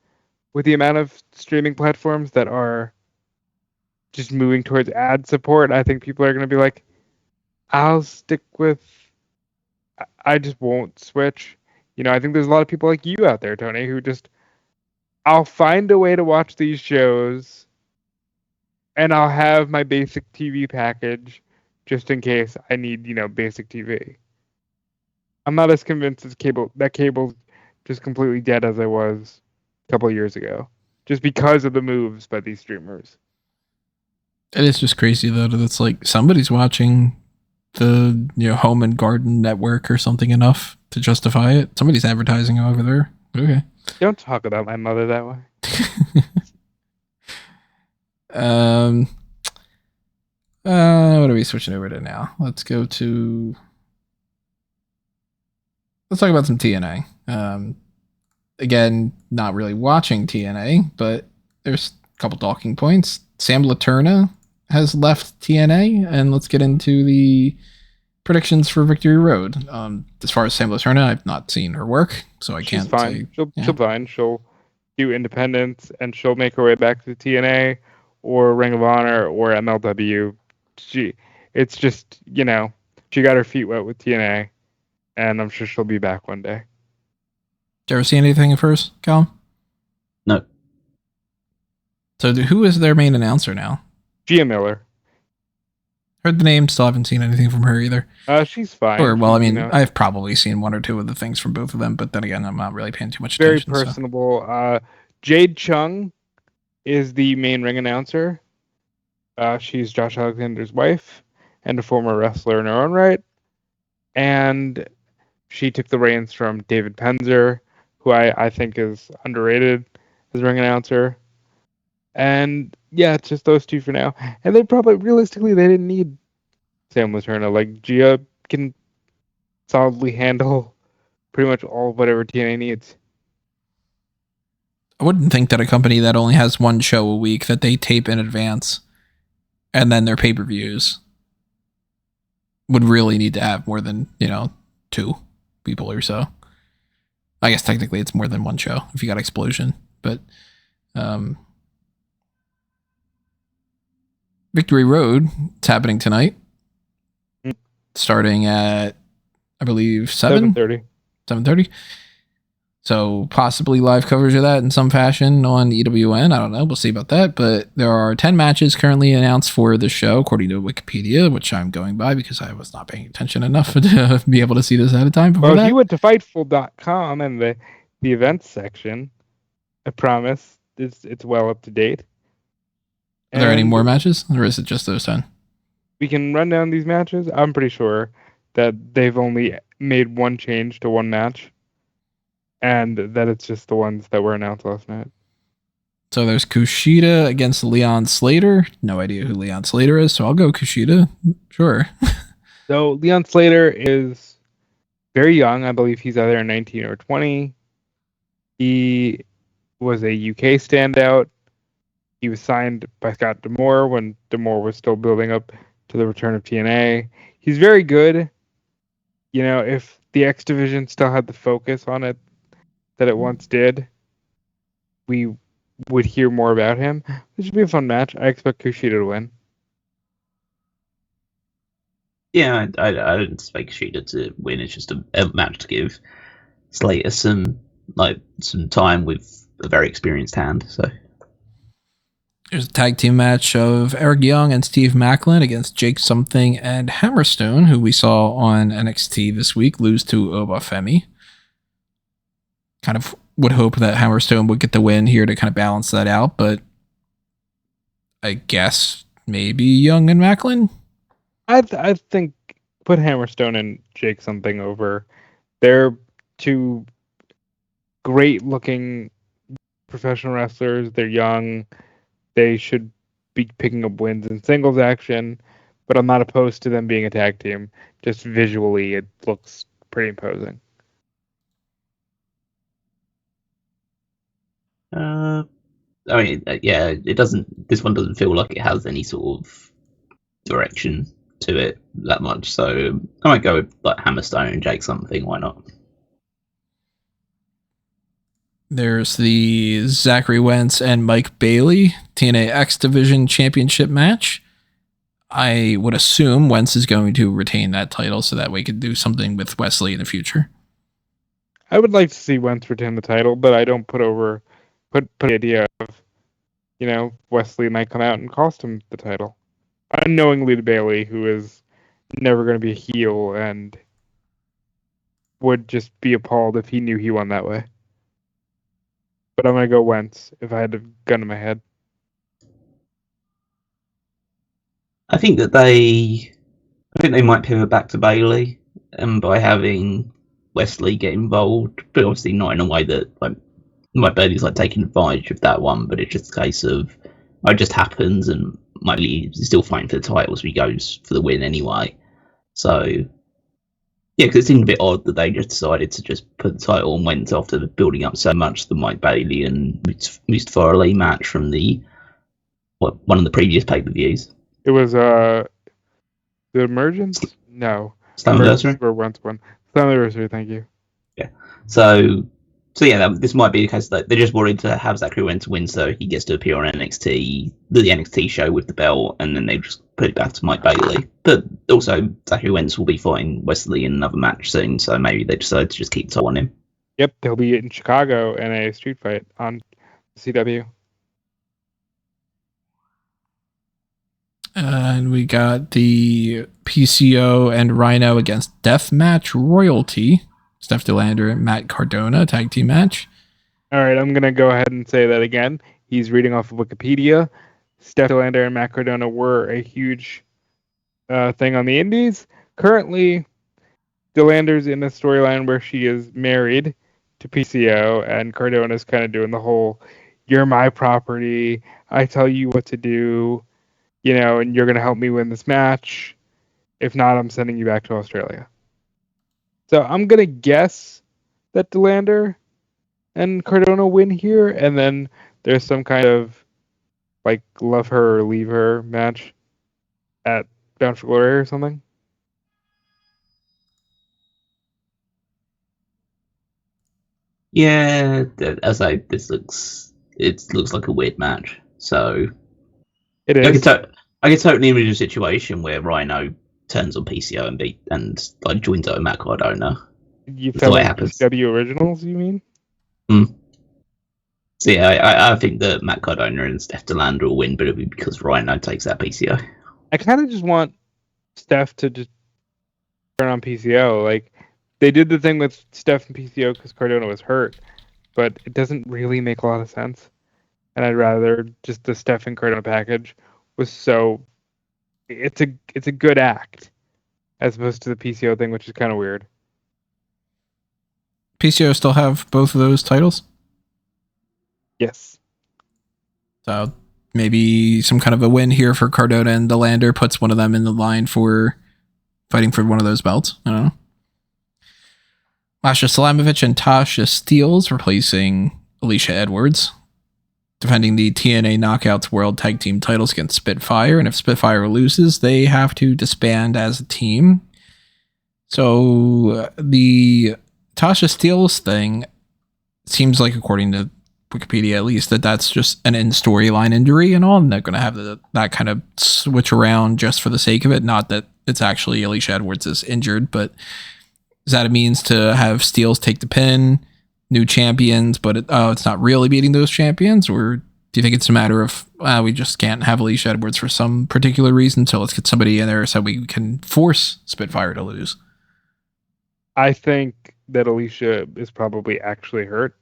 with the amount of streaming platforms that are just moving towards ad support, I think people are going to be I'll stick with. I just won't switch. I think there's a lot of people like you out there, Tony, who I'll find a way to watch these shows, and I'll have my basic TV package just in case I need, basic TV. I'm not as convinced as cable's just completely dead as I was a couple of years ago, just because of the moves by these streamers. It is just crazy though that it's somebody's watching the Home and Garden Network or something enough to justify it. Somebody's advertising over there. Okay. Don't talk about my mother that way. What are we switching over to now? Let's talk about some TNA. Again, not really watching TNA, but there's a couple talking points. Sam Leterna has left TNA, and let's get into the predictions for Victory Road. As far as Sam Leterna, I've not seen her work, so She's can't fine. say. She'll fine. She'll do independence, and she'll make her way back to TNA or Ring of Honor or MLW. It's just, she got her feet wet with TNA, and I'm sure she'll be back one day. Did you ever see anything of hers, Callum? No. So who is their main announcer now? Gia Miller. Heard the name, still haven't seen anything from her either. She's fine. Or, well, I mean, I've probably seen one or two of the things from both of them, but then again, I'm not really paying too much attention. Very personable. So. Jade Chung is the main ring announcer. She's Josh Alexander's wife and a former wrestler in her own right. And she took the reins from David Penzer, who I think is underrated as ring announcer. And yeah, it's just those two for now. And they didn't need Sam Leterna. Like, Gia can solidly handle pretty much all of whatever TNA needs. I wouldn't think that a company that only has one show a week that they tape in advance and then their pay-per-views would really need to have more than, 2 people or so. I guess technically it's more than one show if you got Explosion, but Victory Road, it's happening tonight. Starting at, I believe, 7:30. 7:30. So possibly live coverage of that in some fashion on EWN. I don't know. We'll see about that. But there are 10 matches currently announced for the show, according to Wikipedia, which I'm going by because I was not paying attention enough to be able to see this ahead of time. Well, if you went to Fightful.com and the events section, I promise it's well up to date. Are there any more matches, or is it just those 10? We can run down these matches. I'm pretty sure that they've only made one change to one match, and that it's just the ones that were announced last night. So there's Kushida against Leon Slater. No idea who Leon Slater is, so I'll go Kushida. Sure. So Leon Slater is very young. I believe he's either 19 or 20. He was a UK standout. He was signed by Scott D'Amore when D'Amore was still building up to the return of TNA. He's very good. If the X Division still had the focus on it that it once did, we would hear more about him. This should be a fun match. I expect Kushida to win. Yeah, I don't expect Kushida to win. It's just a match to give Slater some time with a very experienced hand. So there's a tag team match of Eric Young and Steve Macklin against Jake Something and Hammerstone, who we saw on NXT this week lose to Obafemi. Kind of would hope that Hammerstone would get the win here to kind of balance that out, but I guess maybe Young and Macklin? I think put Hammerstone and Jake Something over. They're two great-looking professional wrestlers. They're young. They should be picking up wins in singles action, but I'm not opposed to them being a tag team. Just visually, it looks pretty imposing. It doesn't. This one doesn't feel like it has any sort of direction to it that much. So I might go with Hammerstone and Jake Something. Why not? There's the Zachary Wentz and Mike Bailey TNA X Division Championship match. I would assume Wentz is going to retain that title so that we could do something with Wesley in the future. I would like to see Wentz retain the title, but I don't put the idea of, Wesley might come out and cost him the title. Unknowingly to Bailey, who is never going to be a heel and would just be appalled if he knew he won that way. But I'm going to go Wentz if I had a gun in my head. I think they might pivot back to Bailey, and by having Wesley get involved, but obviously not in a way that Mike Bailey's taking advantage of that one, but it's just a case of it just happens, and Mike Bailey is still fighting for the title, so he goes for the win anyway. So Yeah, because it seemed a bit odd that they just decided to just put the title on Wentz after building up so much the Mike Bailey and Mustafa Ali match from one of the previous pay-per-views. It was the Emergence? No. Slammiversary? Were once one. Slammiversary, thank you. Yeah. So yeah, this might be the case that they just wanted to have Zachary Wentz win so he gets to appear on NXT, the NXT show with the belt, and then they just put it back to Mike Bailey. But also, Zachary Wentz will be fighting Wesley in another match soon, so maybe they decided to just keep the title on him. Yep, they'll be in Chicago in a street fight on CW. And we got the PCO and Rhino against Deathmatch Royalty. Steph DeLander and Matt Cardona tag team match. All right, I'm going to go ahead and say that again. He's reading off of Wikipedia. Steph DeLander and Matt Cardona were a huge thing on the indies. Currently, DeLander's in a storyline where she is married to PCO, and Cardona's kind of doing the whole, you're my property, I tell you what to do, and you're going to help me win this match. If not, I'm sending you back to Australia. So I'm going to guess that DeLander and Cardona win here, and then there's some kind of love her or leave her match at Bound for Glory or something. Yeah, as this looks like a weird match. So it is. I could totally imagine a situation where Rhino turns on PCO and joins out with Matt Cardona. You felt like AEW Originals, you mean? So yeah, I think that Matt Cardona and Steph DeLander will win, but it'll be because Rhino takes that PCO. I kind of just want Steph to just turn on PCO. They did the thing with Steph and PCO because Cardona was hurt, but it doesn't really make a lot of sense. And I'd rather just the Steph and Cardona package was so. It's a good act, as opposed to the PCO thing, which is kind of weird. PCO still have both of those titles? Yes. So maybe some kind of a win here for Cardona and DeLander puts one of them in the line for fighting for one of those belts. I don't know. Masha Slamovich and Tasha Steelz replacing Alicia Edwards, defending the TNA Knockouts World Tag Team titles against Spitfire. And if Spitfire loses, they have to disband as a team. So the Tasha Steelz thing seems like, according to Wikipedia at least, that's just an in-storyline injury and all, and they're going to have that kind of switch around just for the sake of it. Not that it's actually Alicia Edwards is injured, but is that a means to have Steelz take the pin, new champions, but it's not really beating those champions? Or do you think it's a matter of we just can't have Alicia Edwards for some particular reason, so let's get somebody in there so we can force Spitfire to lose? I think that Alicia is probably actually hurt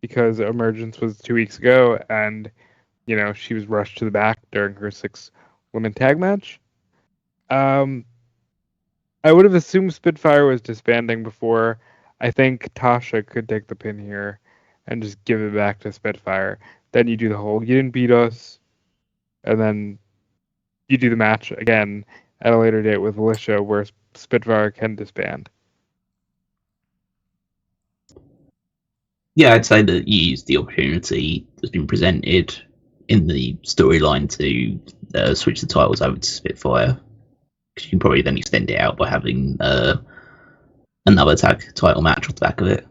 because Emergence was 2 weeks ago, and she was rushed to the back during her 6-woman tag match. I would have assumed Spitfire was disbanding before. I think Tasha could take the pin here and just give it back to Spitfire. Then you do the whole, you didn't beat us, and then you do the match again at a later date with Alicia where Spitfire can disband. Yeah, I'd say that you use the opportunity that's been presented in the storyline to switch the titles over to Spitfire. Because you can probably then extend it out by having another tag title match off the back of it.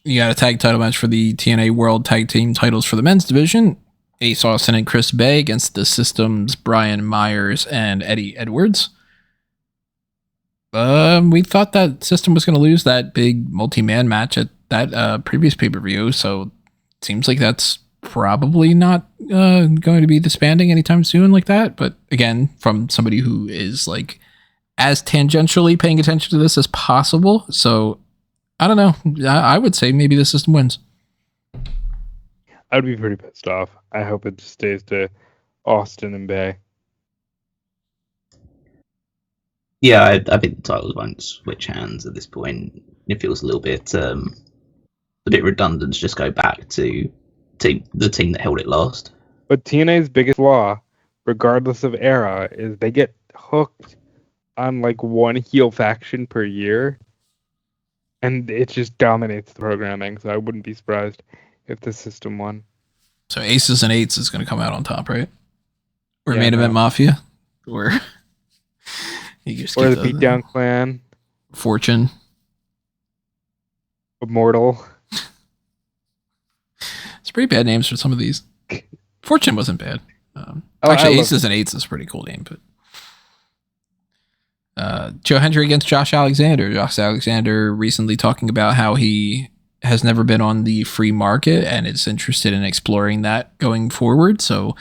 You got a tag title match for the TNA World Tag Team titles for the men's division. Ace Austin and Chris Bay against the System's Brian Myers and Eddie Edwards. We thought that System was going to lose that big multi-man match at that previous pay-per-view, so it seems like that's probably not going to be disbanding anytime soon like that. But again, from somebody who is as tangentially paying attention to this as possible, so I don't know. I would say maybe the System wins. I'd be pretty pissed off. I hope it just stays to Austin and Bay. Yeah, I think the titles won't switch hands at this point. It feels a little bit redundant to just go back to the team that held it last. But TNA's biggest flaw, regardless of era, is they get hooked on like one heel faction per year, and it just dominates the programming. So I wouldn't be surprised if the system won. So Aces and Eights is going to come out on top, right? Or Yeah, Main Event no. Mafia, or you just Or keep the Beatdown Clan, Fortune. Immortal. It's pretty bad names for some of these. Fortune wasn't bad. I Actually, love Aces and Eights is a pretty cool name, but Joe Hendry against Josh Alexander. Josh Alexander recently talking about how he has never been on the free market and is interested in exploring that going forward. So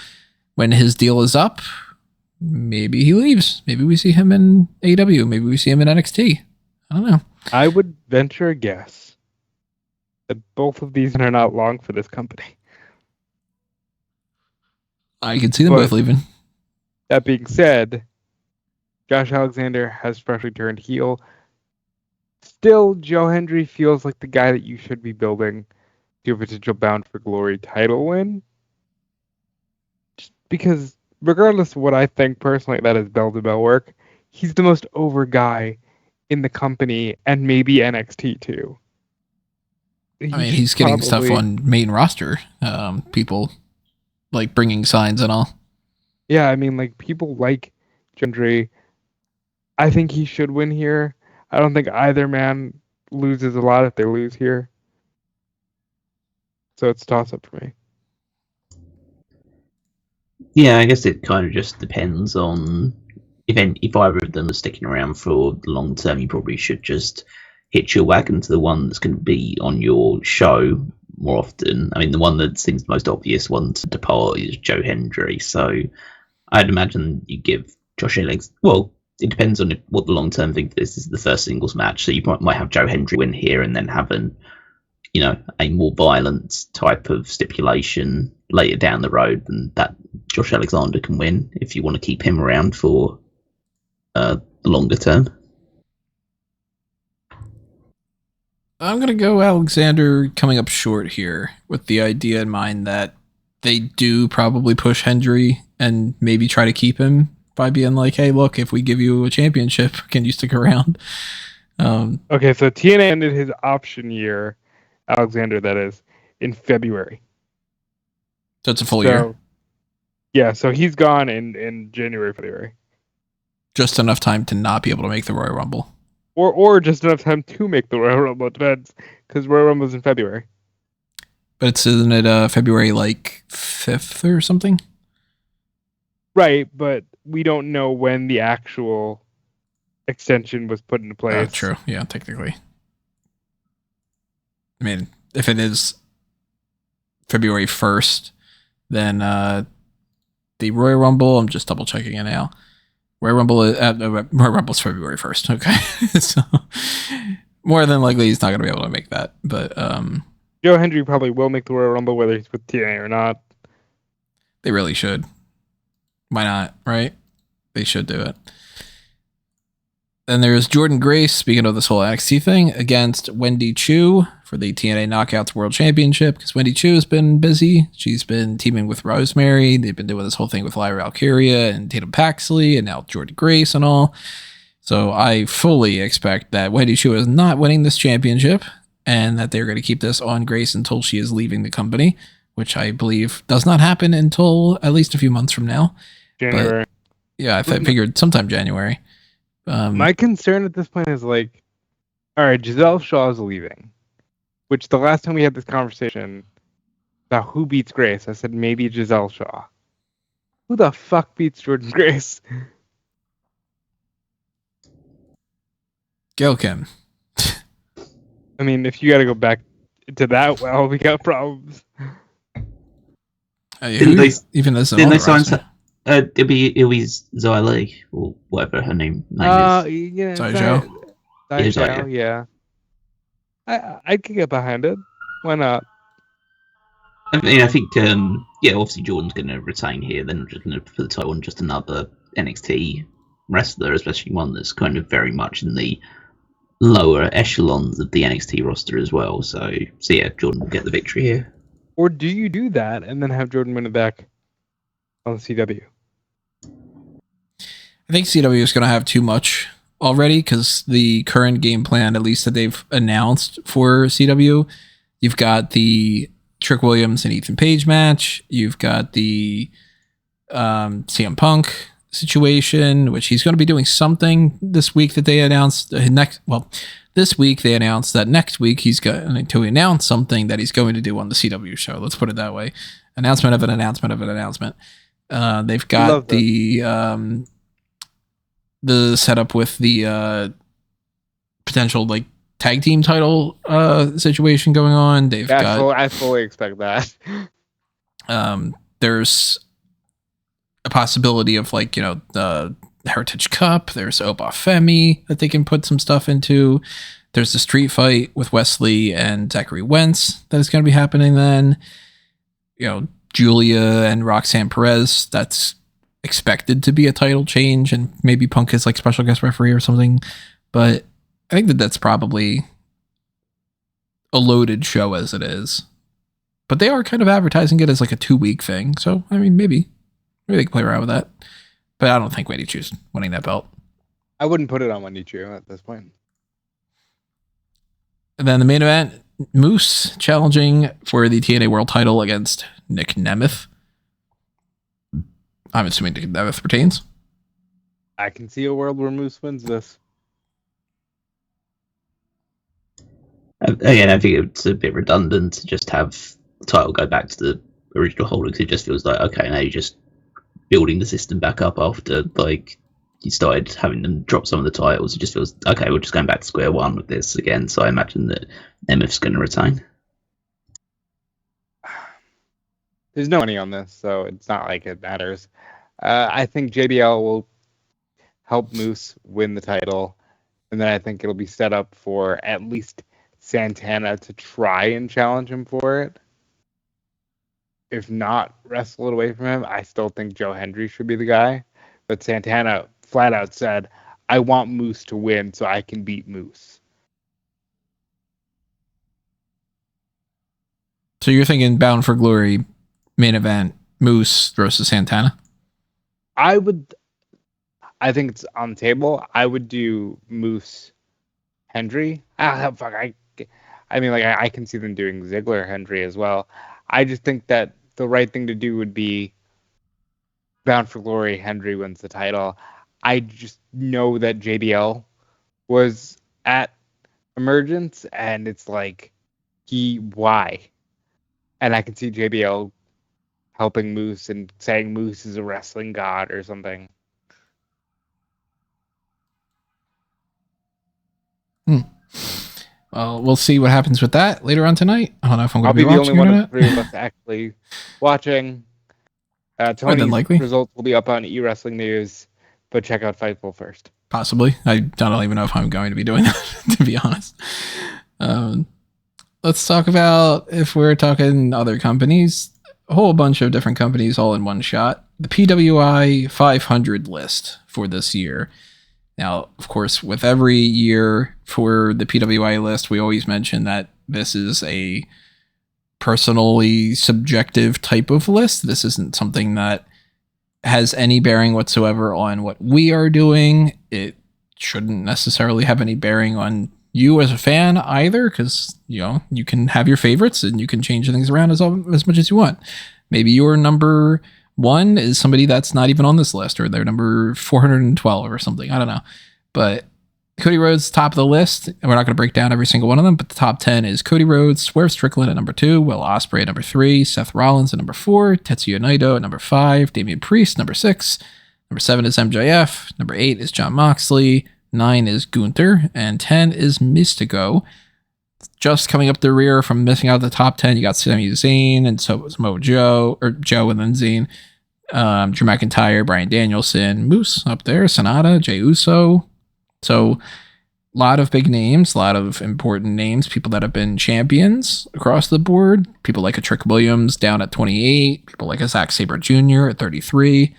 when his deal is up, maybe he leaves. Maybe we see him in AEW. Maybe we see him in NXT. I don't know. I would venture a guess that both of these are not long for this company. I can see them But- both leaving. That being said, Josh Alexander has freshly turned heel. Still, Joe Hendry feels like the guy that you should be building to a potential Bound for Glory title win. Just because, regardless of what I think personally about his bell-to-bell work, he's the most over guy in the company and maybe NXT too. I mean, he's getting stuff on main roster. People like bringing signs and all. Yeah, I mean, like, people like Hendry. I think he should win here. I don't think either man loses a lot if they lose here. So it's a toss-up for me. Yeah, I guess it kind of just depends on if either of them are sticking around for the long term. You probably should just hitch your wagon to the one that's going to be on your show more often. I mean, the one that seems the most obvious one to depart is Joe Hendry. So I'd imagine you give Josh Alex. Well, it depends on what the long term thing for this is. The first singles match, so you might have Joe Hendry win here and then have a more violent type of stipulation later down the road, and that Josh Alexander can win if you want to keep him around for the longer term. I'm going to go Alexander coming up short here with the idea in mind that they do probably push Hendry and maybe try to keep him by being like, hey, look, if we give you a championship, can you stick around? Okay, so TNA ended his option year, Alexander, that is, in February. So it's a full year. Yeah, so he's gone in January, February. Just enough time to not be able to make the Royal Rumble. Or just enough time to make the Royal Rumble. It depends, because Royal Rumble's in February. But isn't it February like 5th or something? Right, but we don't know when the actual extension was put into place. Oh, true. Yeah, technically. I mean, if it is February 1st, then the Royal Rumble, I'm just double checking it now. Royal Rumble's February 1st. Okay. So more than likely he's not going to be able to make that. But Joe Hendry probably will make the Royal Rumble whether he's with TNA or not. they really should. Why not, right? They should do it. Then there's Jordan Grace, speaking of this whole NXT thing, against Wendy Chu for the TNA Knockouts World Championship, because Wendy Chu has been busy. She's been teaming with Rosemary. They've been doing this whole thing with Lyra Valkyria and Tatum Paxley, and now Jordan Grace and all. So I fully expect that Wendy Chu is not winning this championship, and that they're going to keep this on Grace until she is leaving the company, which I believe does not happen until at least a few months from now. January. But, yeah, I figured sometime January. My concern at this point is like, all right, Giselle Shaw is leaving, which the last time we had this conversation about who beats Grace, I said maybe Giselle Shaw. Who the fuck beats Jordan Grace? Gail Kim. I mean, if you got to go back to that, well, we got problems. Didn't they sign? Uh, It'll be Xia Li or whatever her name is. Yeah, Zhao? Yeah. I could get behind it. Why not? I mean, I think, obviously Jordan's going to retain here. They're not just going to put the title on just another NXT wrestler, especially one that's kind of very much in the lower echelons of the NXT roster as well. So yeah, Jordan will get the victory here. Or do you do that and then have Jordan win it back on the CW? I think CW is going to have too much already because the current game plan, at least that they've announced for CW, you've got the Trick Williams and Ethan Page match. You've got the CM Punk situation, which he's going to be doing something this week that they announced this week they announced that next week he's going to announce something that he's going to do on the CW show. Let's put it that way. Announcement of an announcement of an announcement. They've got the setup with the potential like tag team title situation going on. I fully expect that. There's a possibility of like, the Heritage Cup. There's Oba Femi that they can put some stuff into. There's the street fight with Wesley and Zachary Wentz that is going to be happening then. Julia and Roxanne Perez, that's expected to be a title change, and maybe Punk is like special guest referee or something. But I think that's probably a loaded show as it is. But they are kind of advertising it as like a 2-week thing. So, I mean, maybe they can play around with that. But I don't think Wendy Chu's winning that belt. I wouldn't put it on Wendy Chu at this point. And then the main event, Moose challenging for the TNA World title against Nick Nemeth. I'm assuming Nick Nemeth retains. I can see a world where Moose wins this. Again, I think it's a bit redundant to just have the title go back to the original holder, because it just feels like, okay, now you're just building the system back up after like you started having them drop some of the titles. It just feels, okay, we're just going back to square one with this again. So I imagine that Nemeth's going to retain. There's no money on this, so it's not like it matters. I think JBL will help Moose win the title, and then I think it'll be set up for at least Santana to try and challenge him for it. If not, wrestle it away from him. I still think Joe Hendry should be the guy, but Santana flat out said, I want Moose to win so I can beat Moose. So you're thinking Bound for Glory main event, Moose versus Santana? I think it's on the table. I would do Moose Hendry. I can see them doing Ziggler Hendry as well. I just think that the right thing to do would be Bound for Glory, Hendry wins the title. I just know that JBL was at Emergence, and it's like, why? And I can see JBL helping Moose and saying Moose is a wrestling god or something. Well, we'll see what happens with that later on tonight. I don't know if I'm going I'll to be the only one of the not. 3 of us actually watching. Tony's results will be up on eWrestling News, but check out Fightful first. Possibly. I don't even know if I'm going to be doing that, to be honest. Let's talk about, if we're talking other companies, a whole bunch of different companies all in one shot. The PWI 500 list for this year. Now, of course, with every year for the PWI list, we always mention that this is a personally subjective type of list. This isn't something that has any bearing whatsoever on what we are doing. It shouldn't necessarily have any bearing on you as a fan either, because you can have your favorites and you can change things around as much as you want. Maybe your number 1 is somebody that's not even on this list, or they're number 412 or something. I don't know. But Cody Rhodes, top of the list. We're not going to break down every single one of them, but the top 10 is Cody Rhodes, Swerve Strickland at number 2, Will Ospreay at number 3, Seth Rollins at number 4, Tetsuya Naito at number 5, Damian Priest, number 6, number 7 is MJF, number 8 is Jon Moxley, 9 is Gunther, and 10 is Mystico. Just coming up the rear from missing out the top 10, you got Sami Zayn, and so was Joe and then Zayn. Drew McIntyre, Bryan Danielson, Moose up there, Sonata, Jey Uso. So a lot of big names, a lot of important names, people that have been champions across the board. People like a Trick Williams down at 28, people like a Zack Sabre Jr. at 33.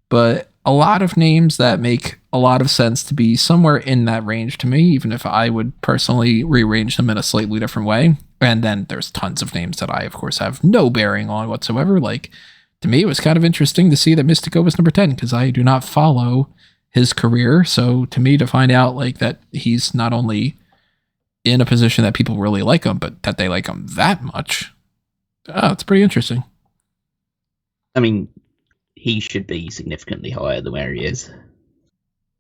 But a lot of names that make a lot of sense to be somewhere in that range to me, even if I would personally rearrange them in a slightly different way. And then there's tons of names that I, of course, have no bearing on whatsoever. Like, to me, it was kind of interesting to see that Mystico was number 10, because I do not follow his career. So to me, to find out like that he's not only in a position that people really like him, but that they like him that much, it's pretty interesting. I mean, he should be significantly higher than where he is.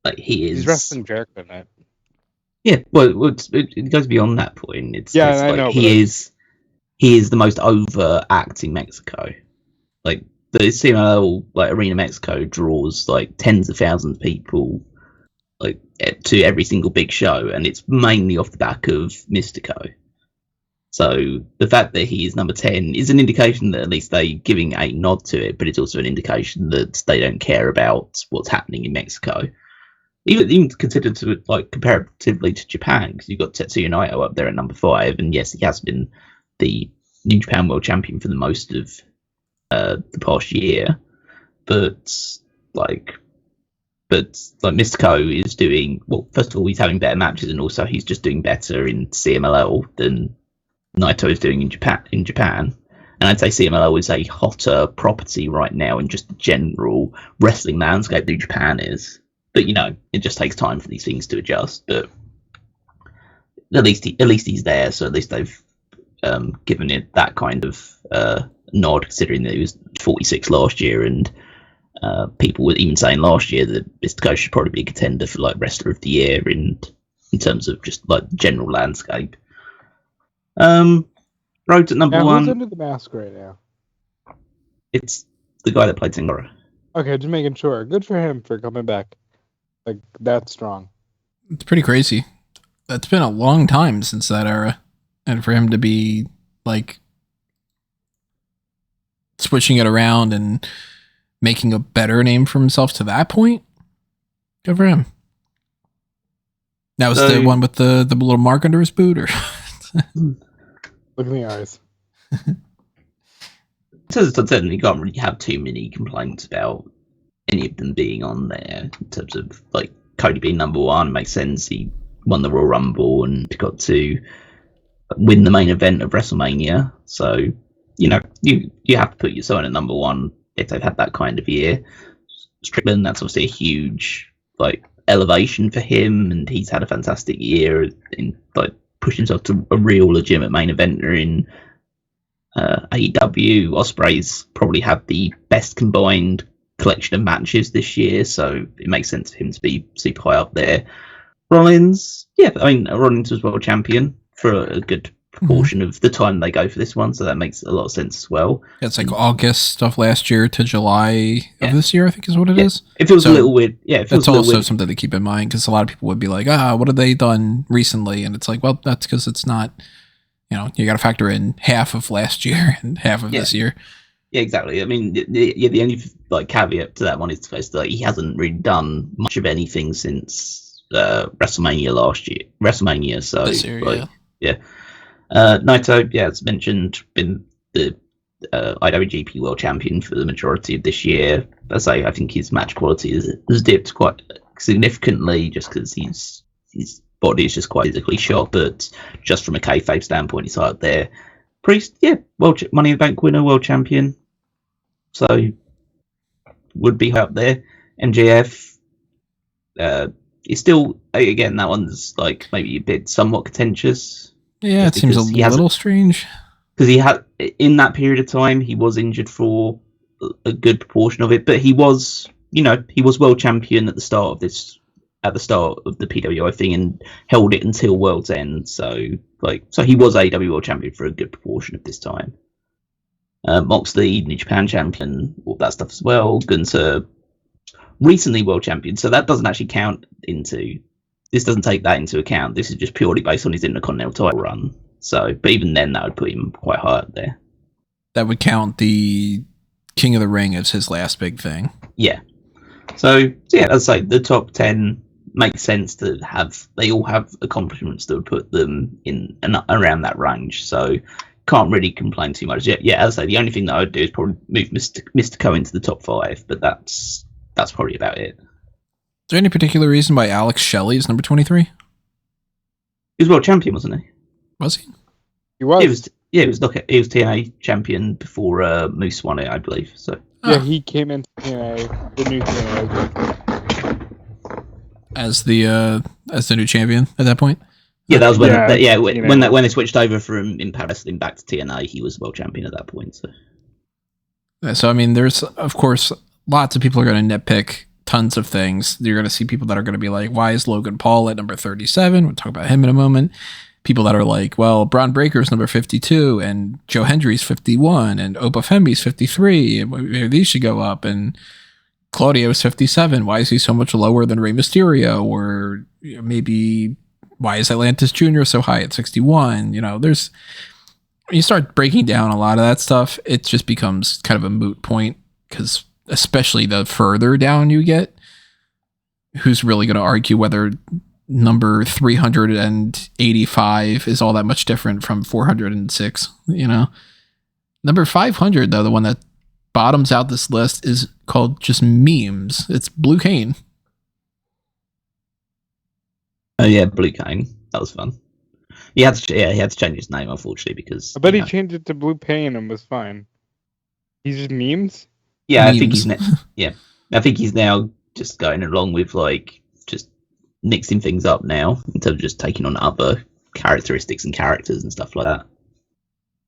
Like he is. He's wrestling Jericho tonight. Yeah, well, it goes beyond that point. It's I like know. He is the most overact in Mexico. Like the CMLL like Arena Mexico draws like tens of thousands of people like to every single big show, and it's mainly off the back of Mystico. So the fact that he is number 10 is an indication that at least they're giving a nod to it, but it's also an indication that they don't care about what's happening in Mexico. Even considered to like comparatively to Japan, because you've got Tetsuya Naito up there at number 5, and yes, he has been the New Japan World Champion for the most of the past year, but Mystico is doing well. First of all, he's having better matches, and also he's just doing better in CMLL than Naito is doing in Japan. And I'd say CMLL is a hotter property right now in just the general wrestling landscape than Japan is. But it just takes time for these things to adjust. But at least he's there, so at least they've given it that kind of nod, considering that he was 46 last year, and people were even saying last year that Mystico should probably be a contender for like wrestler of the year in terms of just like general landscape. Rhodes at number 1. Who's under the mask right now? It's the guy that played Singora. Okay, just making sure. Good for him for coming back. Like, that's strong. It's pretty crazy. That's been a long time since that era. And for him to be, like, switching it around and making a better name for himself to that point, good for him. That was the one with the little mark under his boot, or... Look in the eyes. So certainly you can't really have too many complaints about any of them being on there in terms of like Cody being number 1. It makes sense. He won the Royal Rumble and got to win the main event of WrestleMania. So you have to put your son at number 1 if they've had that kind of year. Strickland, that's obviously a huge like elevation for him, and he's had a fantastic year in like pushing himself to a real legitimate main eventer in AEW. Ospreay's probably had the best combined collection of matches this year, so it makes sense for him to be super high up there. Rollins, Rollins was world champion for a good proportion of the time they go for this one, so that makes a lot of sense as well. It's like August of last year to July of this year, I think is what it is. It feels a little weird. Yeah, it feels that's also something to keep in mind, because a lot of people would be like, what have they done recently? And it's like, well, that's because it's not, you got to factor in half of last year and half of this year. Yeah, exactly. I mean, the only like caveat to that one is the fact that he hasn't really done much of anything since WrestleMania last year. So this year, Naito, as mentioned, been the IWGP World Champion for the majority of this year. As I think his match quality has dipped quite significantly, just because his body is just quite physically shot. But just from a kayfabe standpoint, he's high up there. Priest, Money in the Bank winner, world champion, so would be high up there. MJF is still, again, that one's like maybe a bit somewhat contentious. Yeah, it seems a little strange. Because he had, in that period of time, he was injured for a good proportion of it, but he was world champion at the start of the PWI thing and held it until World's End. So he was AEW World Champion for a good proportion of this time. Moxley, New Japan Champion, all that stuff as well. Gunther, recently World Champion, so that doesn't actually this doesn't take that into account. This is just purely based on his Intercontinental title run. So, but even then, that would put him quite high up there. That would count the King of the Ring as his last big thing. Yeah. So as I say, the top 10 makes sense to have. They all have accomplishments that would put them in around that range. So can't really complain too much. Yeah, as I say, the only thing that I would do is probably move Mystico into the top 5, but that's probably about it. Is there any particular reason why Alex Shelley is number 23? He was world champion, wasn't he? Was he? He was. He was TNA champion before Moose won it, I believe. So yeah, he came into TNA, the new TNA. as the new champion at that point. Yeah, that was when you know. when they switched over from Impact Wrestling back to TNA, he was world champion at that point. So I mean, there's of course lots of people are going to nitpick tons of things. You're going to see people that are going to be like, "Why is Logan Paul at number 37?" We'll talk about him in a moment. People that are like, "Well, Braun Breaker's number 52, and Joe Hendry's 51, and Opa Femby's 53, and maybe these should go up." And Claudio's 57. Why is he so much lower than Rey Mysterio? Or maybe why is Atlantis Jr. so high at 61? You know, when you start breaking down a lot of that stuff, it just becomes kind of a moot point, because especially the further down you get, who's really going to argue whether number 385 is all that much different from 406, you know? Number 500, though, the one that bottoms out this list, is called just memes. It's Blue Cane. Oh yeah, Blue Cane. That was fun. He had to change his name, unfortunately, because I bet he changed it to Blue Pain and was fine. He's just memes? Yeah, Memes. I think he's now just going along with like just mixing things up now instead of just taking on other characteristics and characters and stuff like that.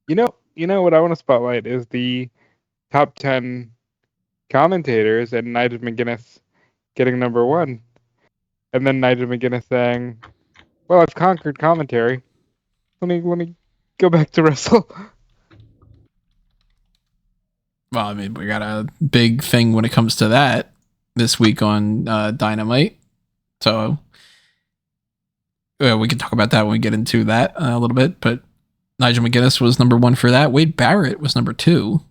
You know what I want to spotlight is the top 10 commentators and Nigel McGuinness getting number 1. And then Nigel McGuinness saying, "Well, I've conquered commentary. Let me go back to wrestle." Well, I mean, we got a big thing when it comes to that this week on Dynamite. So we can talk about that when we get into that a little bit. But Nigel McGuinness was number 1 for that. Wade Barrett was number 2.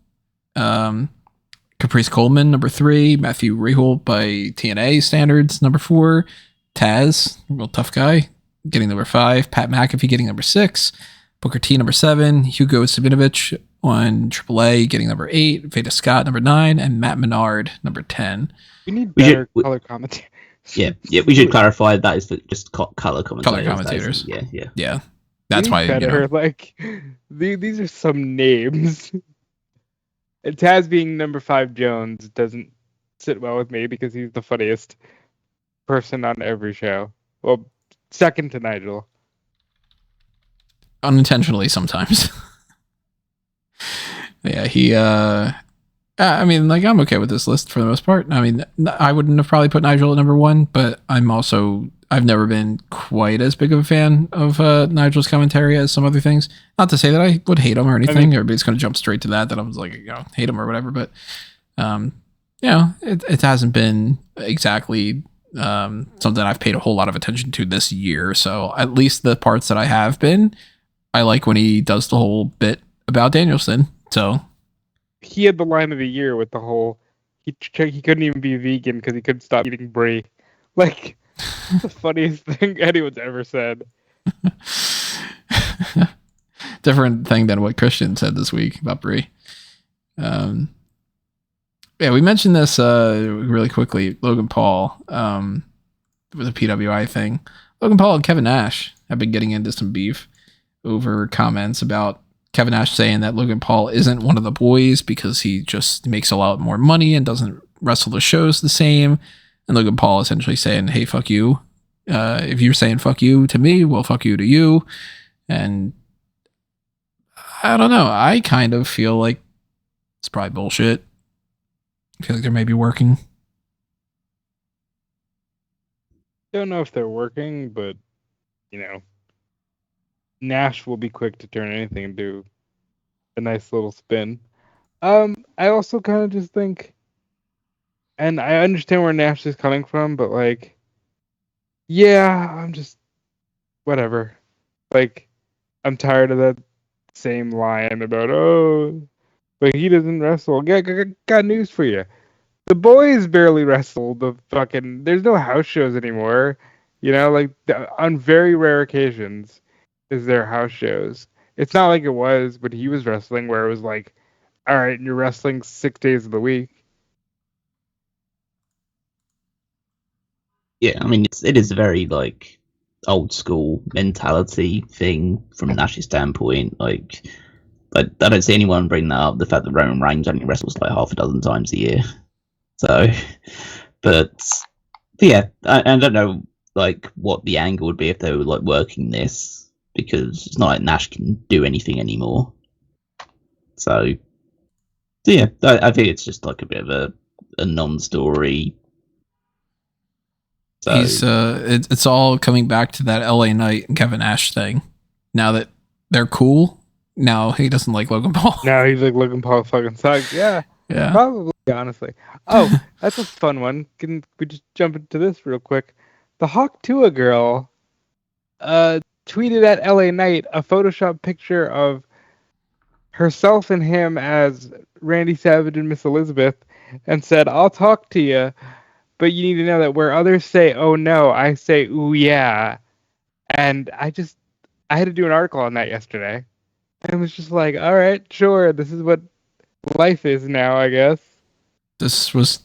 Caprice Coleman, number 3. Matthew Rahul by TNA standards, number 4. Taz, real tough guy, getting number 5. Pat McAfee getting number 6. Booker T, number 7. Hugo Sabinovich on AAA getting number 8. Veda Scott, number 9. And Matt Menard, number 10. We need better color commentary. Yeah, we should clarify that is for just color commentators. Color commentators. Yeah. That's why, better. Like, these are some names. And Taz being number 5 Jones doesn't sit well with me because he's the funniest person on every show. Well, second to Nigel. Unintentionally sometimes. Yeah, he I mean, like, I'm okay with this list for the most part. I mean, I wouldn't have probably put Nigel at number 1, but I've never been quite as big of a fan of Nigel's commentary as some other things. Not to say that I would hate him or anything. Everybody's going to jump straight to that I was like, hate him or whatever. But, it hasn't been exactly something I've paid a whole lot of attention to this year. So at least the parts that I have been, I like when he does the whole bit about Danielson. So he had the line of the year with the whole he couldn't even be vegan because he couldn't stop eating brie. Like, the funniest thing anyone's ever said. Different thing than what Christian said this week about brie. We mentioned this really quickly. Logan Paul with the PWI thing. Logan Paul and Kevin Nash have been getting into some beef over comments about Kevin Nash saying that Logan Paul isn't one of the boys because he just makes a lot more money and doesn't wrestle the shows the same. And Logan Paul essentially saying, "Hey, fuck you. If you're saying fuck you to me, well, fuck you to you." And I don't know. I kind of feel like it's probably bullshit. I feel like they're maybe working. Don't know if they're working, but, Nash will be quick to turn anything into a nice little spin. I also kind of just think, and I understand where Nash is coming from, but like, yeah, I'm just whatever. Like, I'm tired of that same line about, but he doesn't wrestle. Got news for you. The boys barely wrestle. There's no house shows anymore. On very rare occasions is there house shows. It's not like it was when he was wrestling, where it was like, all right, you're wrestling 6 days of the week. Yeah, I mean, it is a very, like, old school mentality thing from Nash's standpoint. Like, I don't see anyone bring that up, the fact that Roman Reigns only wrestles like half a dozen times a year. So, but yeah, I don't know like what the angle would be if they were like working this, because it's not like Nash can do anything anymore. So yeah, I think it's just like a bit of a non-story. So It's all coming back to that LA Knight and Kevin Nash thing. Now that they're cool, now he doesn't like Logan Paul. Now he's like, Logan Paul fucking sucks. Yeah, probably, honestly. Oh, that's a fun one. Can we just jump into this real quick? The Hawk Tuah girl tweeted at LA Knight a Photoshop picture of herself and him as Randy Savage and Miss Elizabeth and said, "I'll talk to you, but you need to know that where others say, oh no, I say, ooh yeah." And I had to do an article on that yesterday. And it was just like, all right, sure, this is what life is now, I guess. This was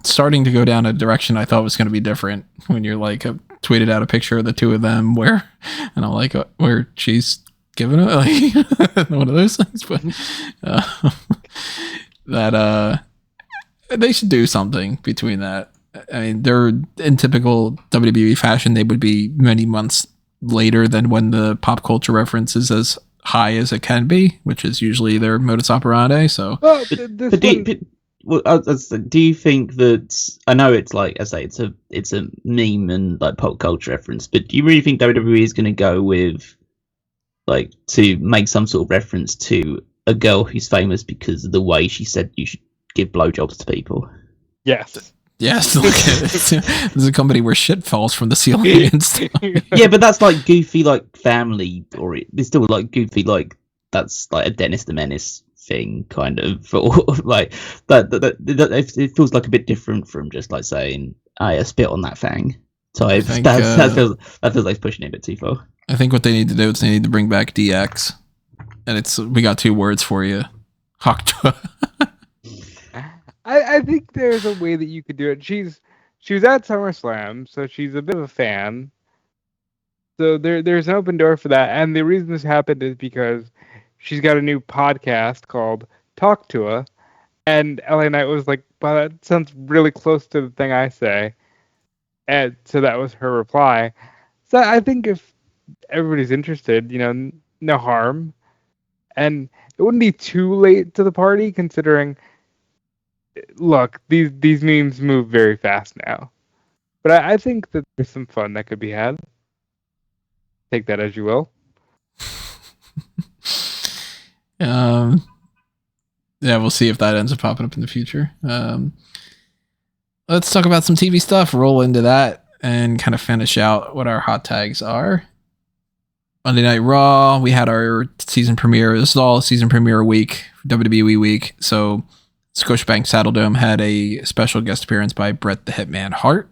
starting to go down a direction I thought was going to be different when you're like tweeted out a picture of the two of them where, and I'm like, where she's giving it, like one of those things, but that they should do something between that. I mean, they're in typical WWE fashion. They would be many months later than when the pop culture reference is as high as it can be, which is usually their modus operandi. So, well, do you think that, I know it's like I say, it's a meme and like pop culture reference, but do you really think WWE is going to go with like to make some sort of reference to a girl who's famous because of the way she said you should give blowjobs to people? Yes. Yes, look at it. There's a company where shit falls from the ceiling and stuff. Yeah, but that's like goofy, like family, or it's still like goofy, like that's like a Dennis the Menace thing, kind of, or like that. It feels like a bit different from just like saying, "I spit on that fang." Type. That feels like pushing it a bit too far. I think what they need to do is they need to bring back DX, and we got two words for you, Hawk Tuah. I think there's a way that you could do it. She was at SummerSlam, so she's a bit of a fan. So there's an open door for that. And the reason this happened is because she's got a new podcast called Talk to Her. And LA Knight was like, wow, that sounds really close to the thing I say. And so that was her reply. So I think if everybody's interested, no harm. And it wouldn't be too late to the party, considering, look, these memes move very fast now. But I think that there's some fun that could be had. Take that as you will. Yeah, we'll see if that ends up popping up in the future. Let's talk about some TV stuff, roll into that, and kind of finish out what our hot tags are. Monday Night Raw, we had our season premiere. This is all season premiere week, WWE week. So Scotiabank Saddledome had a special guest appearance by Bret the Hitman Hart,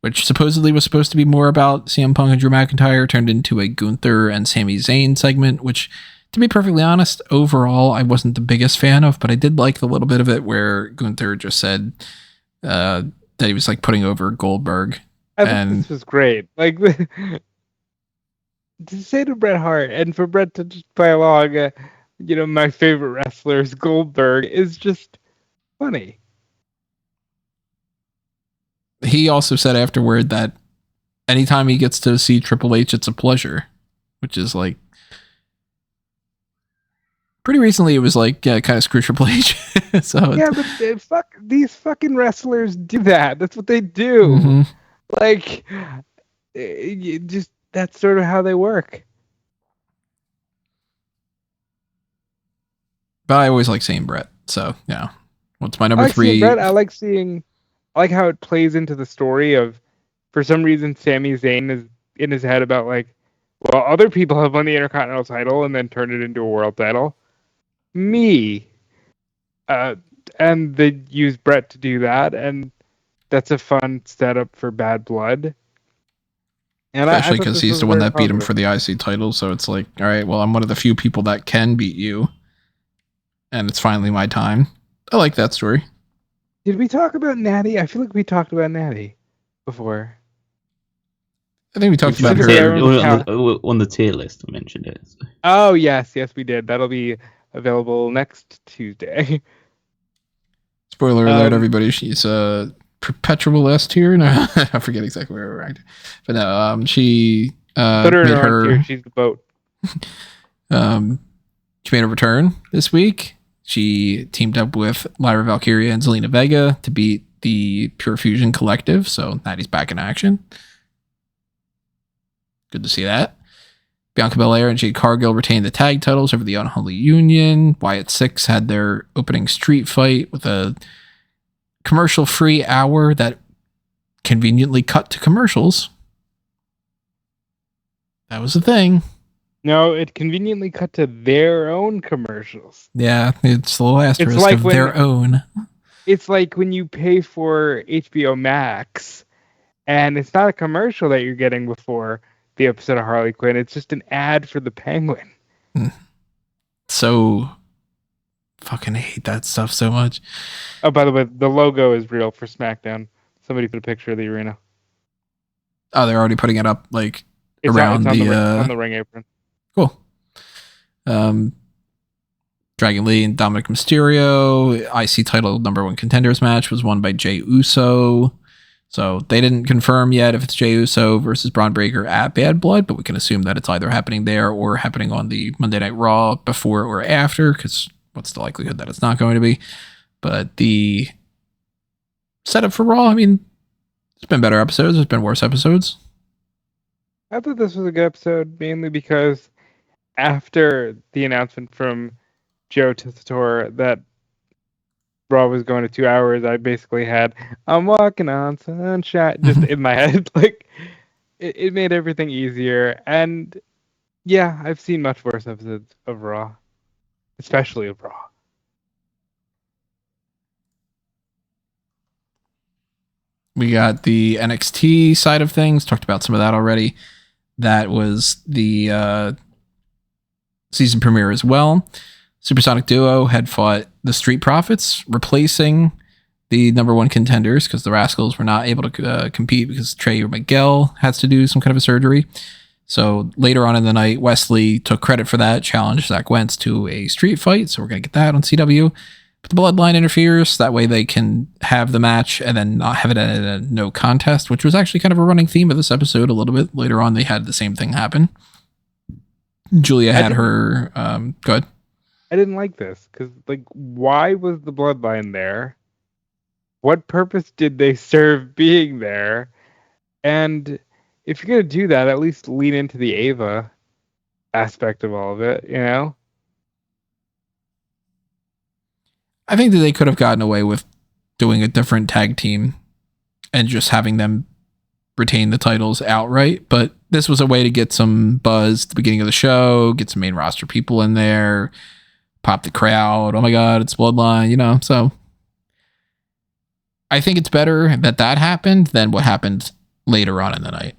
which supposedly was supposed to be more about CM Punk and Drew McIntyre, turned into a Gunther and Sami Zayn segment, which, to be perfectly honest, overall I wasn't the biggest fan of, but I did like the little bit of it where Gunther just said that he was like putting over Goldberg. I think this was great. Like, to say to Bret Hart, and for Bret to just play along, my favorite wrestler is Goldberg, is just funny. He also said afterward that anytime he gets to see Triple H, it's a pleasure, which is like pretty recently. It was like, yeah, kind of screw Triple H. So yeah, but these fucking wrestlers do that. That's what they do. Mm-hmm. Like, just that's sort of how they work. But I always like seeing Bret. So yeah, what's my number 3? Bret, I like how it plays into the story of, for some reason, Sami Zayn is in his head about like, well, other people have won the Intercontinental title and then turned it into a world title. Me. And they use Bret to do that, and that's a fun setup for Bad Blood. And especially because he's the one that beat him for the IC title, so it's like, all right, well, I'm one of the few people that can beat you, and it's finally my time. I like that story. Did we talk about Natty? I feel like we talked about Natty before. I think we talked about her on the tier list. We mentioned it. So. Oh yes, we did. That'll be available next Tuesday. Spoiler alert, everybody! She's perpetual S tier. No, I forget exactly where we're ranked, but no, she Put her in made her her. tier. She's the boat. She made a return this week. She teamed up with Lyra Valkyria and Zelina Vega to beat the Pure Fusion Collective. So Natty's back in action. Good to see that. Bianca Belair and Jade Cargill retained the tag titles over the Unholy Union. Wyatt Six had their opening street fight with a commercial-free hour that conveniently cut to commercials. That was the thing. No, it conveniently cut to their own commercials. Yeah, it's a little asterisk like of when- their own. It's like when you pay for HBO Max, and it's not a commercial that you're getting before the episode of Harley Quinn. It's just an ad for the Penguin. So fucking hate that stuff so much. Oh, by the way, the logo is real for SmackDown. Somebody put a picture of the arena. Oh, they're already putting it up like It's around on the the ring apron. Cool. Dragon Lee and Dominic Mysterio IC title number 1 contenders match was won by Jey Uso. So they didn't confirm yet if it's Jey Uso versus Braun Breaker at Bad Blood, but we can assume that it's either happening there or happening on the Monday Night Raw before or after, because what's the likelihood that it's not going to be? But the setup for Raw, I mean, there's been better episodes, there's been worse episodes. I thought this was a good episode, mainly because after the announcement from Joe Tessitore that Raw was going to 2 hours, I basically had "I'm walking on sunshine" just in my head. Like, it made everything easier. And yeah, I've seen much worse episodes of Raw, especially of Raw. We got the NXT side of things, talked about some of that already. That was the season premiere as well. Supersonic Duo had fought the Street Profits, replacing the number 1 contenders because the Rascals were not able to compete because Trey Miguel has to do some kind of a surgery. So later on in the night, Wesley took credit for that, challenged Zach Wentz to a street fight. So we're going to get that on CW. But the Bloodline interferes. That way they can have the match and then not have it at a no contest, which was actually kind of a running theme of this episode a little bit. Later on, they had the same thing happen. Julia had her... go ahead. I didn't like this because, like, why was the Bloodline there? What purpose did they serve being there? And if you're gonna do that, at least lean into the Ava aspect of all of it, you know? I think that they could have gotten away with doing a different tag team and just having them retain the titles outright, but this was a way to get some buzz at the beginning of the show, get some main roster people in there, pop the crowd. Oh my God, it's Bloodline, you know? So I think it's better that happened than what happened later on in the night.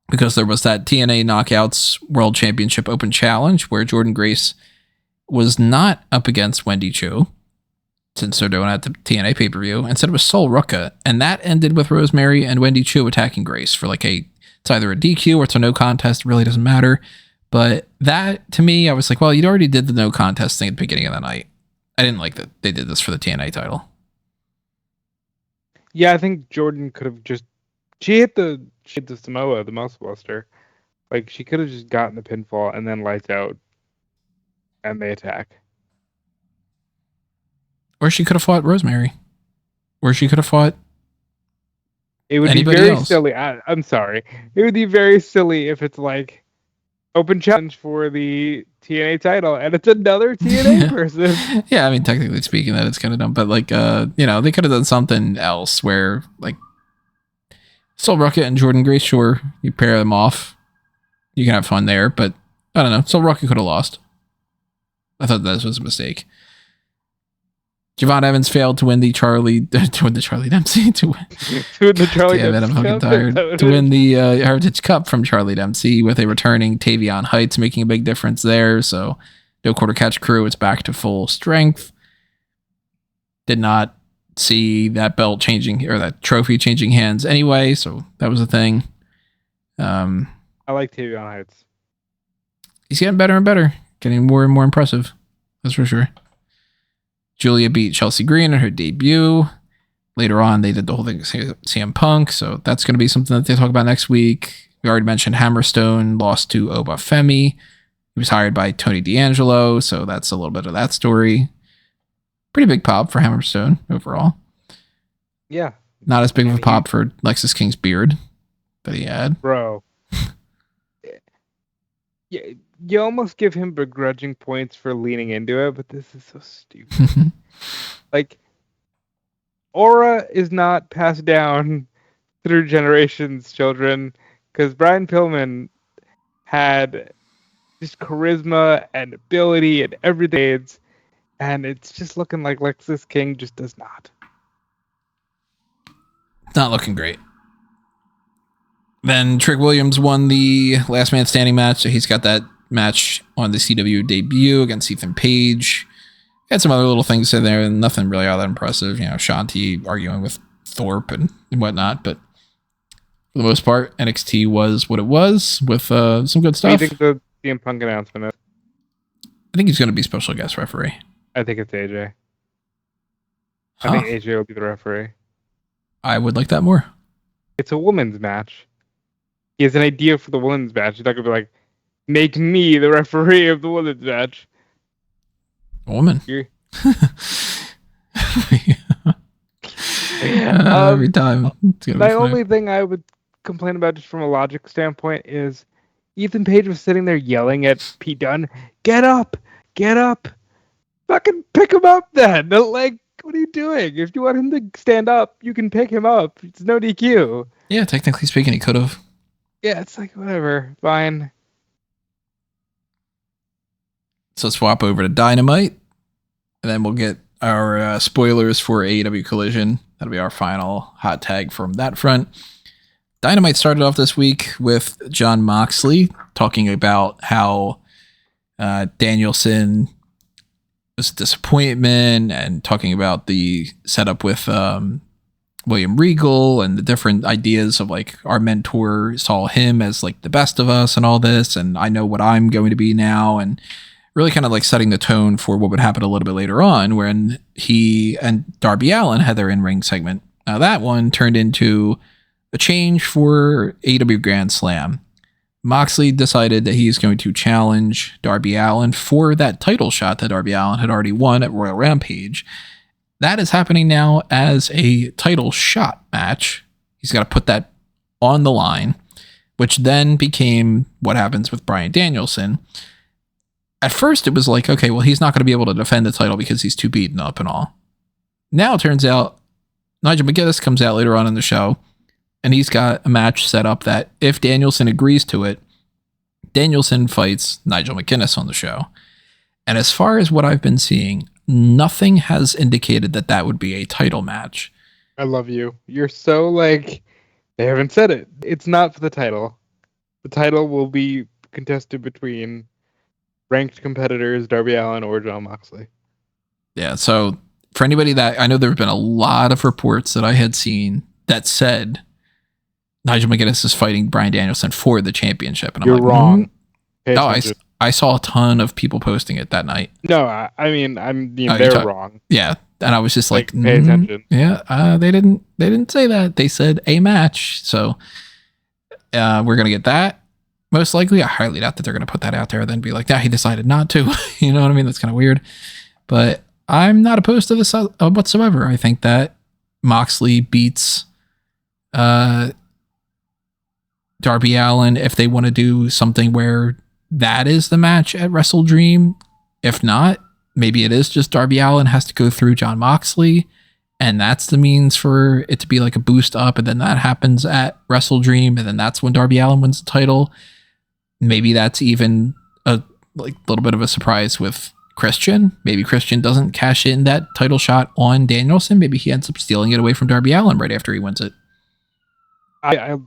Because there was that TNA Knockouts World Championship Open Challenge where Jordynne Grace was not up against Wendy Choo, since they're doing it at the TNA pay-per-view. Instead, it was Sol Ruka, and that ended with Rosemary and Wendy Choo attacking Grace for like it's either a DQ or it's a no contest. It really doesn't matter. But that, to me, I was like, well, you'd already did the no contest thing at the beginning of the night. I didn't like that they did this for the TNA title. Yeah, I think Jordan could have just... She hit the Samoa, the Muscle Buster. Like, she could have just gotten the pinfall and then lights out. And they attack. Or she could have fought Rosemary. Or she could have fought It would be anybody very else. silly. I'm sorry. It would be very silly if it's like open challenge for the TNA title and it's another TNA person. Yeah, I mean, technically speaking, that it's kind of dumb, but like, you know, they could have done something else where like Sol Ruka and Jordynne Grace, sure, you pair them off, you can have fun there, but I don't know. Sol Ruka could have lost. I thought that was a mistake. Javon Evans failed to win the Charlie Dempsey to win. To the Charlie Damn it, I'm Dempsey fucking Cup? tired. To win the Heritage Cup from Charlie Dempsey with a returning Tavion Heights, making a big difference there. So no quarter catch crew. It's back to full strength. Did not see that belt changing or that trophy changing hands anyway. So that was a thing. I like Tavion Heights. He's getting better and better, getting more and more impressive. That's for sure. Julia beat Chelsea Green in her debut. later on, they did the whole thing with CM Punk, so that's going to be something that they talk about next week. We already mentioned Hammerstone lost to Obafemi. He was hired by Tony D'Angelo, so that's a little bit of that story. Pretty big pop for Hammerstone overall. Yeah. Not as big of a pop for Lexus King's beard that he had. Bro. Yeah, you almost give him begrudging points for leaning into it, but this is so stupid. Like, aura is not passed down through generations, children, because Brian Pillman had just charisma and ability and everything, and it's just looking like Lexus King just does not. Not looking great. Then Trick Williams won the last man standing match, so he's got that match on the CW debut against Ethan Page. Had some other little things in there, and nothing really all that impressive. You know, Shanti arguing with Thorpe and whatnot, but for the most part, NXT was what it was with some good stuff. What do you think the CM Punk announcement is? I think he's going to be special guest referee. I think it's AJ. Huh. I think AJ will be the referee. I would like that more. It's a women's match. He has an idea for the women's match. He's not going to be like, make me the referee of the women's match. A woman. Every time. My only thing I would complain about just from a logic standpoint is Ethan Page was sitting there yelling at Pete Dunne, get up, fucking pick him up then. Like, what are you doing? If you want him to stand up, you can pick him up. It's no DQ. Yeah, technically speaking, he could have. Yeah, it's like, whatever, fine. So swap over to Dynamite, and then we'll get our spoilers for AEW Collision. That'll be our final hot tag from that front. Dynamite started off this week with Jon Moxley talking about how Danielson was a disappointment and talking about the setup with William Regal and the different ideas of like our mentor saw him as like the best of us and all this, and I know what I'm going to be now, and really kind of like setting the tone for what would happen a little bit later on when he and Darby Allin had their in-ring segment. Now that one turned into a change for AEW Grand Slam. Moxley decided that he's going to challenge Darby Allin for that title shot that Darby Allin had already won at Royal Rampage. That is happening now as a title shot match. He's got to put that on the line, which then became what happens with Bryan Danielson. At first, it was like, okay, well, he's not going to be able to defend the title because he's too beaten up and all. Now it turns out Nigel McGuinness comes out later on in the show, and he's got a match set up that if Danielson agrees to it, Danielson fights Nigel McGuinness on the show. And as far as what I've been seeing, nothing has indicated that that would be a title match. I love you. You're so like, they haven't said it. It's not for the title. The title will be contested between ranked competitors, Darby Allin or Jon Moxley. Yeah, so for anybody that, I know there have been a lot of reports that I had seen that said Nigel McGuinness is fighting Bryan Danielson for the championship. And I'm You're like, wrong. No, I saw a ton of people posting it that night. No, I mean, they're wrong. Yeah, and I was just like, pay attention. Yeah, they didn't say that. They said a match. So we're gonna get that. Most likely, I highly doubt that they're gonna put that out there. Then be like, yeah, he decided not to. You know what I mean? That's kind of weird. But I'm not opposed to this whatsoever. I think that Moxley beats Darby Allin if they want to do something where that is the match at Wrestle Dream. If not, maybe it is just Darby Allin has to go through Jon Moxley, and that's the means for it to be like a boost up, and then that happens at Wrestle Dream, and then that's when Darby Allin wins the title. Maybe that's even a little bit of a surprise with Christian. Maybe Christian doesn't cash in that title shot on Danielson. Maybe he ends up stealing it away from Darby Allin right after he wins it. I've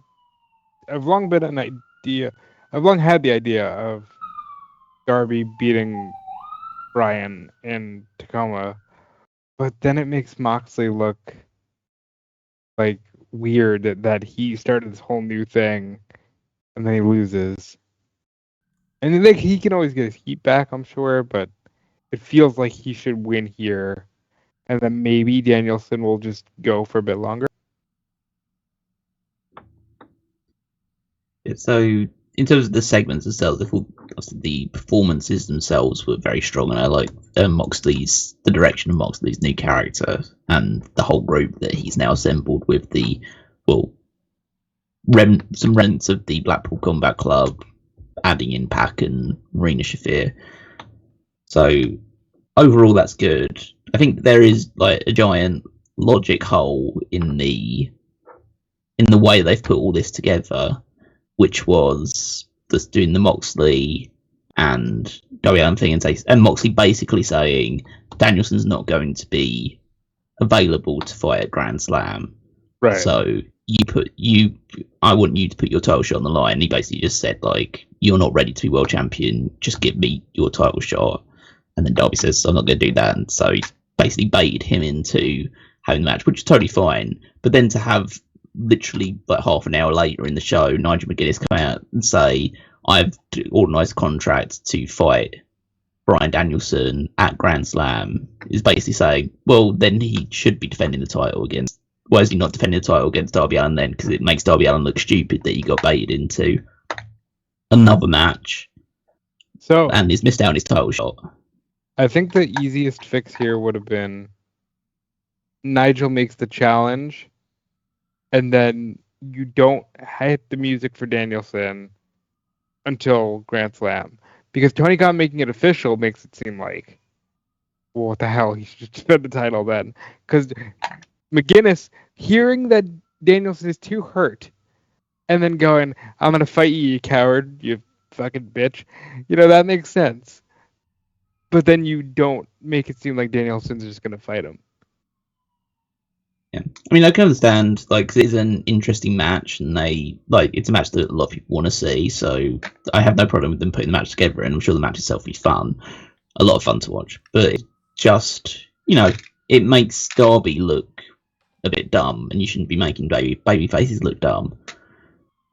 long been an idea. I've long had the idea of Darby beating Bryan in Tacoma, but then it makes Moxley look like weird that he started this whole new thing and then he loses. And like he can always get his heat back, I'm sure, but it feels like he should win here and then maybe Danielson will just go for a bit longer. So, in terms of the segments themselves, the performances themselves were very strong, and I like the direction of Moxley's new character and the whole group that he's now assembled with some remnants of the Blackpool Combat Club, adding in Pac and Marina Shafir. So overall, that's good. I think there is like a giant logic hole in the way they've put all this together, which was just doing the Moxley and Darby Allin thing and Moxley basically saying Danielson's not going to be available to fight at Grand Slam. Right. So I want you to put your title shot on the line. He basically just said, like, you're not ready to be world champion, just give me your title shot. And then Darby says, I'm not going to do that. And so he basically baited him into having the match, which is totally fine. But then to have literally like half an hour later in the show, Nigel McGuinness come out and say, I've organised a contract to fight Bryan Danielson at Grand Slam, is basically saying, well, then he should be defending the title against. Why is he not defending the title against Darby Allin then? Because it makes Darby Allin look stupid that he got baited into another match. So, and he's missed out on his title shot. I think the easiest fix here would have been Nigel makes the challenge, and then you don't hit the music for Danielson until Grand Slam. Because Tony Khan making it official makes it seem like, well, what the hell? He should defend the title then. Because McGuinness, hearing that Danielson is too hurt, and then going, I'm going to fight you, you coward, you fucking bitch. You know, that makes sense. But then you don't make it seem like Danielson's just going to fight him. Yeah, I mean, I can understand, like, 'cause it's an interesting match, and it's a match that a lot of people want to see, so I have no problem with them putting the match together, and I'm sure the match itself will be fun. A lot of fun to watch. But it just, it makes Darby look a bit dumb, and you shouldn't be making baby faces look dumb.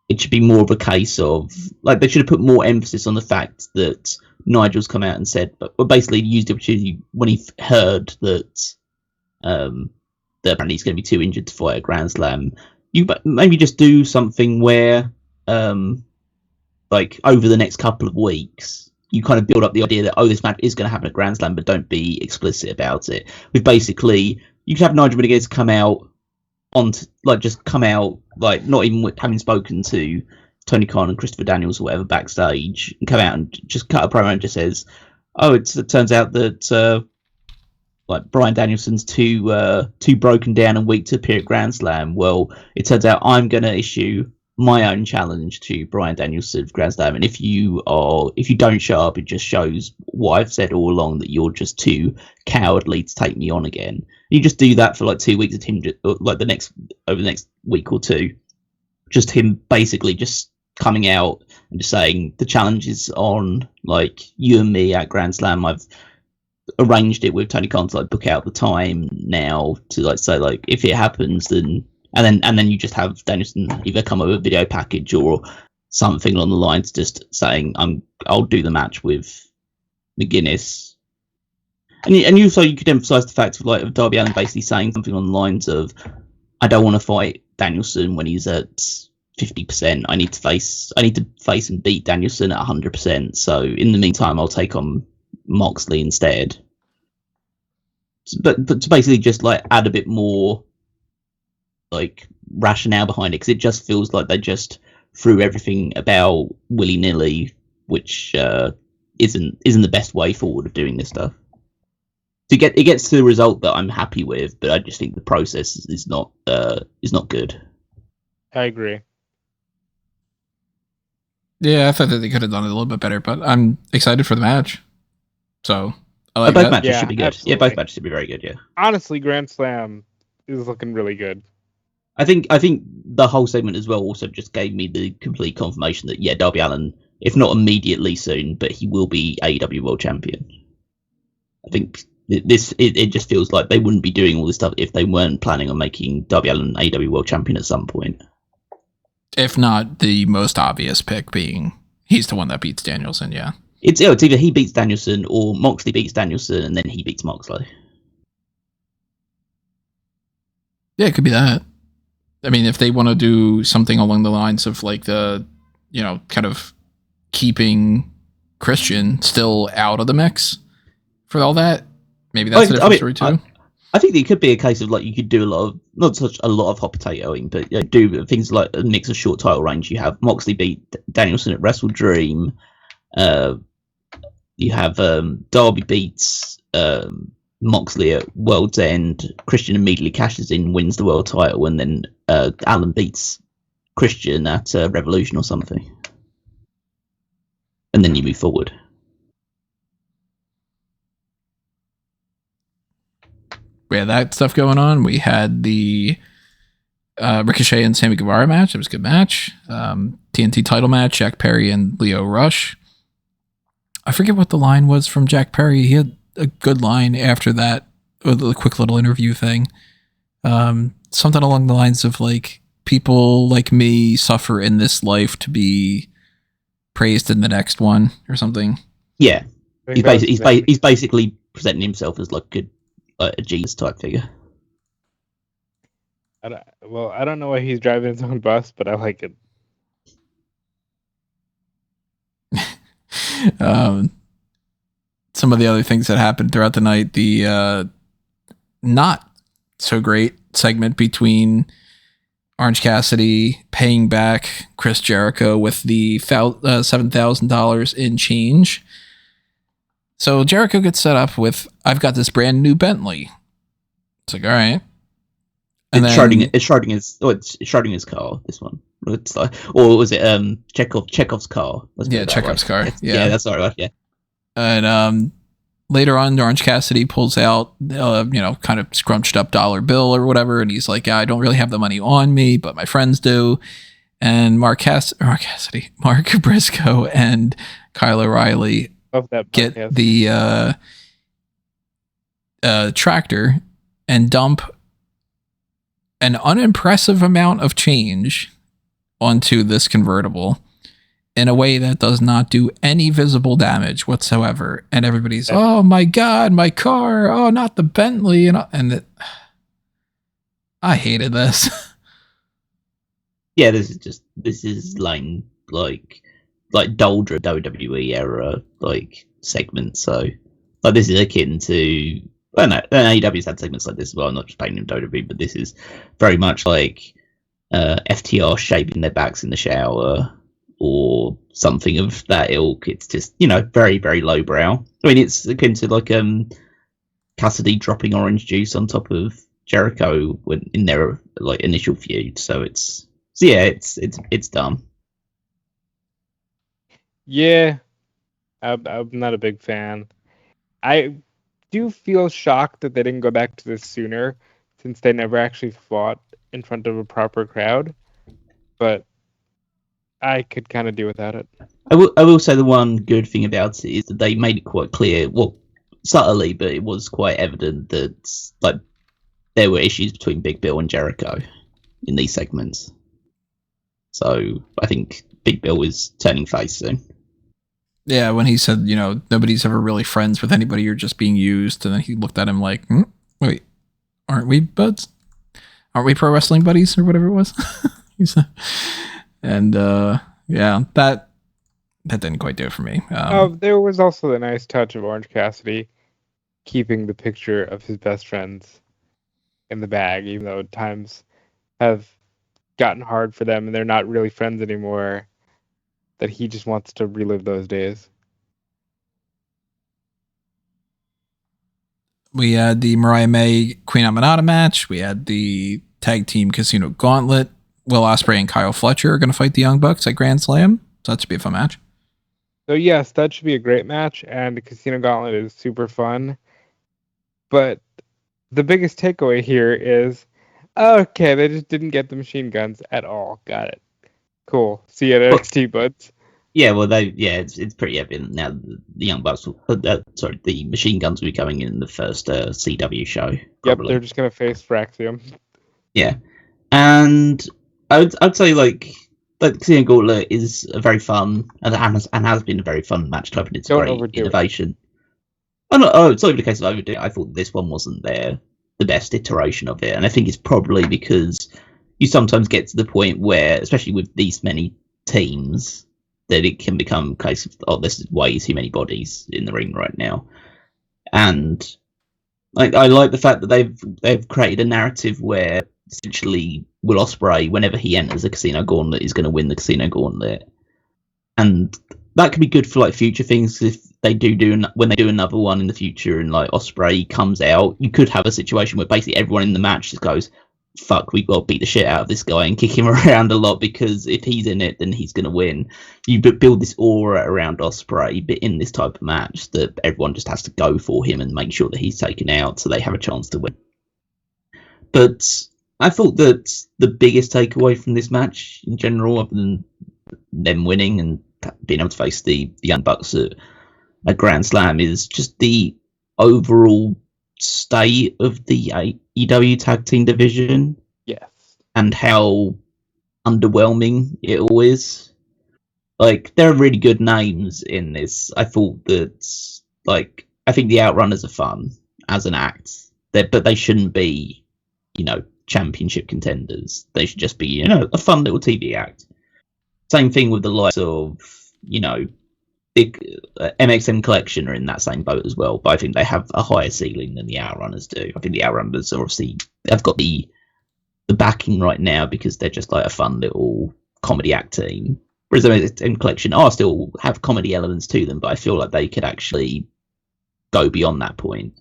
It should be more of a case of, like, they should have put more emphasis on the fact that Nigel's come out and said, but basically used the opportunity when he heard that that apparently he's going to be too injured to fight at Grand Slam. You maybe just do something where, like, over the next couple of weeks, you kind of build up the idea that, this match is going to happen at Grand Slam, but don't be explicit about it. With basically, you could have Nigel McGuinness come out not even having spoken to Tony Khan and Christopher Daniels or whatever backstage, and come out and just cut a promo and just says, it turns out that Bryan Danielson's too broken down and weak to appear at Grand Slam. Well, it turns out I'm going to issue my own challenge to Bryan Danielson for Grand Slam, and if you don't show up, it just shows what I've said all along, that you're just too cowardly to take me on again. You just do that for like 2 weeks of him, over the next week or two, just him basically just coming out and just saying the challenge is on, like, you and me at Grand Slam. I've arranged it with Tony Khan to book out the time now to say if it happens, then and then you just have Danielson either come up with a video package or something along the lines, just saying I'll do the match with McGuinness, and also you could emphasize the fact of Darby Allin basically saying something on the lines of, I don't want to fight Danielson when he's at 50%. I need to face and beat Danielson at 100%. So in the meantime, I'll take on Moxley instead. But to basically just add a bit more rationale behind it, because it just feels like they just threw everything about willy-nilly, which isn't the best way forward of doing this stuff. It gets to the result that I'm happy with, but I just think the process is not good. I agree. Yeah, I thought that they could have done it a little bit better, but I'm excited for the match. So I like both that. matches should be good. Absolutely. Yeah, both matches should be very good. Yeah. Honestly, Grand Slam is looking really good. I think the whole segment as well also just gave me the complete confirmation that Darby Allin, if not immediately soon, but he will be AEW World Champion. I think it just feels like they wouldn't be doing all this stuff if they weren't planning on making Darby Allin AEW World Champion at some point. If not the most obvious pick being he's the one that beats Danielson, yeah. It's either he beats Danielson or Moxley beats Danielson and then he beats Moxley. Yeah, it could be that. I mean, if they want to do something along the lines of like the, kind of keeping Christian still out of the mix for all that, maybe that's a different story too. I think it could be a case of like you could do not such a lot of hot potatoing, but do things like a mix of short title range. You have Moxley beat Danielson at Wrestle Dream. You have Darby beats Moxley at World's End. Christian immediately cashes in, wins the world title, and then Allen beats Christian at Revolution or something. And then you move forward. We had that stuff going on. We had the Ricochet and Sammy Guevara match. It was a good match. TNT title match, Jack Perry and Lio Rush. I forget what the line was from Jack Perry. He had a good line after that, with a quick little interview thing. Something along the lines of like, people like me suffer in this life to be praised in the next one, or something. Yeah, he's basically presenting himself as like a Jesus type figure. I don't know why he's driving his own bus, but I like it. Some of the other things that happened throughout the night, the not so great segment between Orange Cassidy paying back Chris Jericho with the $7,000 in change. So Jericho gets set up with, I've got this brand new Bentley. It's like, all right. And it's Schrodinger's car, this one. It's like, or was it Chekhov's car? Yeah, Chekhov's car. Yeah, that's all right. Yeah. And later on, Orange Cassidy pulls out, kind of scrunched up dollar bill or whatever, and he's like, yeah, I don't really have the money on me, but my friends do. And Mark Briscoe and Kyle O'Reilly get the tractor and dump an unimpressive amount of change onto this convertible in a way that does not do any visible damage whatsoever. And everybody's, oh my God, my car. Oh, not the Bentley. I hated this. Yeah, this is like Doldra WWE era segment. So this is akin to, well, no, AEW's had segments like this as well. I'm not just painting WWE, but this is very much like FTR shaving their backs in the shower or something of that ilk. It's just, very, very lowbrow. I mean, it's akin to like Cassidy dropping orange juice on top of Jericho in their initial feud. So it's dumb. Yeah, I'm not a big fan. I do feel shocked that they didn't go back to this sooner, since they never actually fought in front of a proper crowd. But I could kind of do without it. I will say the one good thing about it is that they made it quite clear, well, subtly, but it was quite evident that there were issues between Big Bill and Jericho in these segments. So I think Big Bill is turning face soon. Yeah, when he said, nobody's ever really friends with anybody, you're just being used. And then he looked at him like, wait, aren't we buds? Aren't we pro wrestling buddies or whatever it was? And yeah, that didn't quite do it for me. There was also the nice touch of Orange Cassidy keeping the picture of his best friends in the bag, even though times have gotten hard for them and they're not really friends anymore, that he just wants to relive those days. We had the Mariah May Queen Aminata match. We had the tag team Casino Gauntlet. Will Ospreay and Kyle Fletcher are going to fight the Young Bucks at Grand Slam. So that should be a fun match. So yes, that should be a great match, and the Casino Gauntlet is super fun. But the biggest takeaway here is, okay, they just didn't get the machine guns at all. Got it. Cool. See you at NXT, buds. Yeah, well, it's pretty evident now. The Young Bucks, the machine guns will be coming in the first CW show. Probably. Yep, they're just gonna face Fraxium. Yeah, and I'd say like Casino Gauntlet is a very fun and has been a very fun match type, and it's great innovation. It's not even a case of overdoing it. I thought this one wasn't there the best iteration of it. And I think it's probably because you sometimes get to the point where, especially with these many teams, that it can become a case of, oh, there's way too many bodies in the ring right now. And I like the fact that they've created a narrative where essentially Will Ospreay, whenever he enters a Casino Gauntlet, is going to win the Casino Gauntlet. And that could be good for like future things. If they when they do another one in the future and like Ospreay comes out, you could have a situation where basically everyone in the match just goes, fuck, we've got to beat the shit out of this guy and kick him around a lot, because if he's in it, then he's going to win. You build this aura around Ospreay, but in this type of match that everyone just has to go for him and make sure that he's taken out so they have a chance to win. But I thought that the biggest takeaway from this match in general, other than them winning and being able to face the Young Bucks at Grand Slam, is just the overall state of the AEW tag team division. Yes. And how underwhelming it all is. Like, there are really good names in this. I thought that, like, I think the Outrunners are fun as an act, but they shouldn't be, championship contenders. They should just be, a fun little TV act. Same thing with the likes of, big MXM Collection are in that same boat as well, but I think they have a higher ceiling than the Outrunners do. I think the Outrunners obviously have got the backing right now because they're just like a fun little comedy act team. Whereas the MXM Collection still have comedy elements to them, but I feel like they could actually go beyond that point.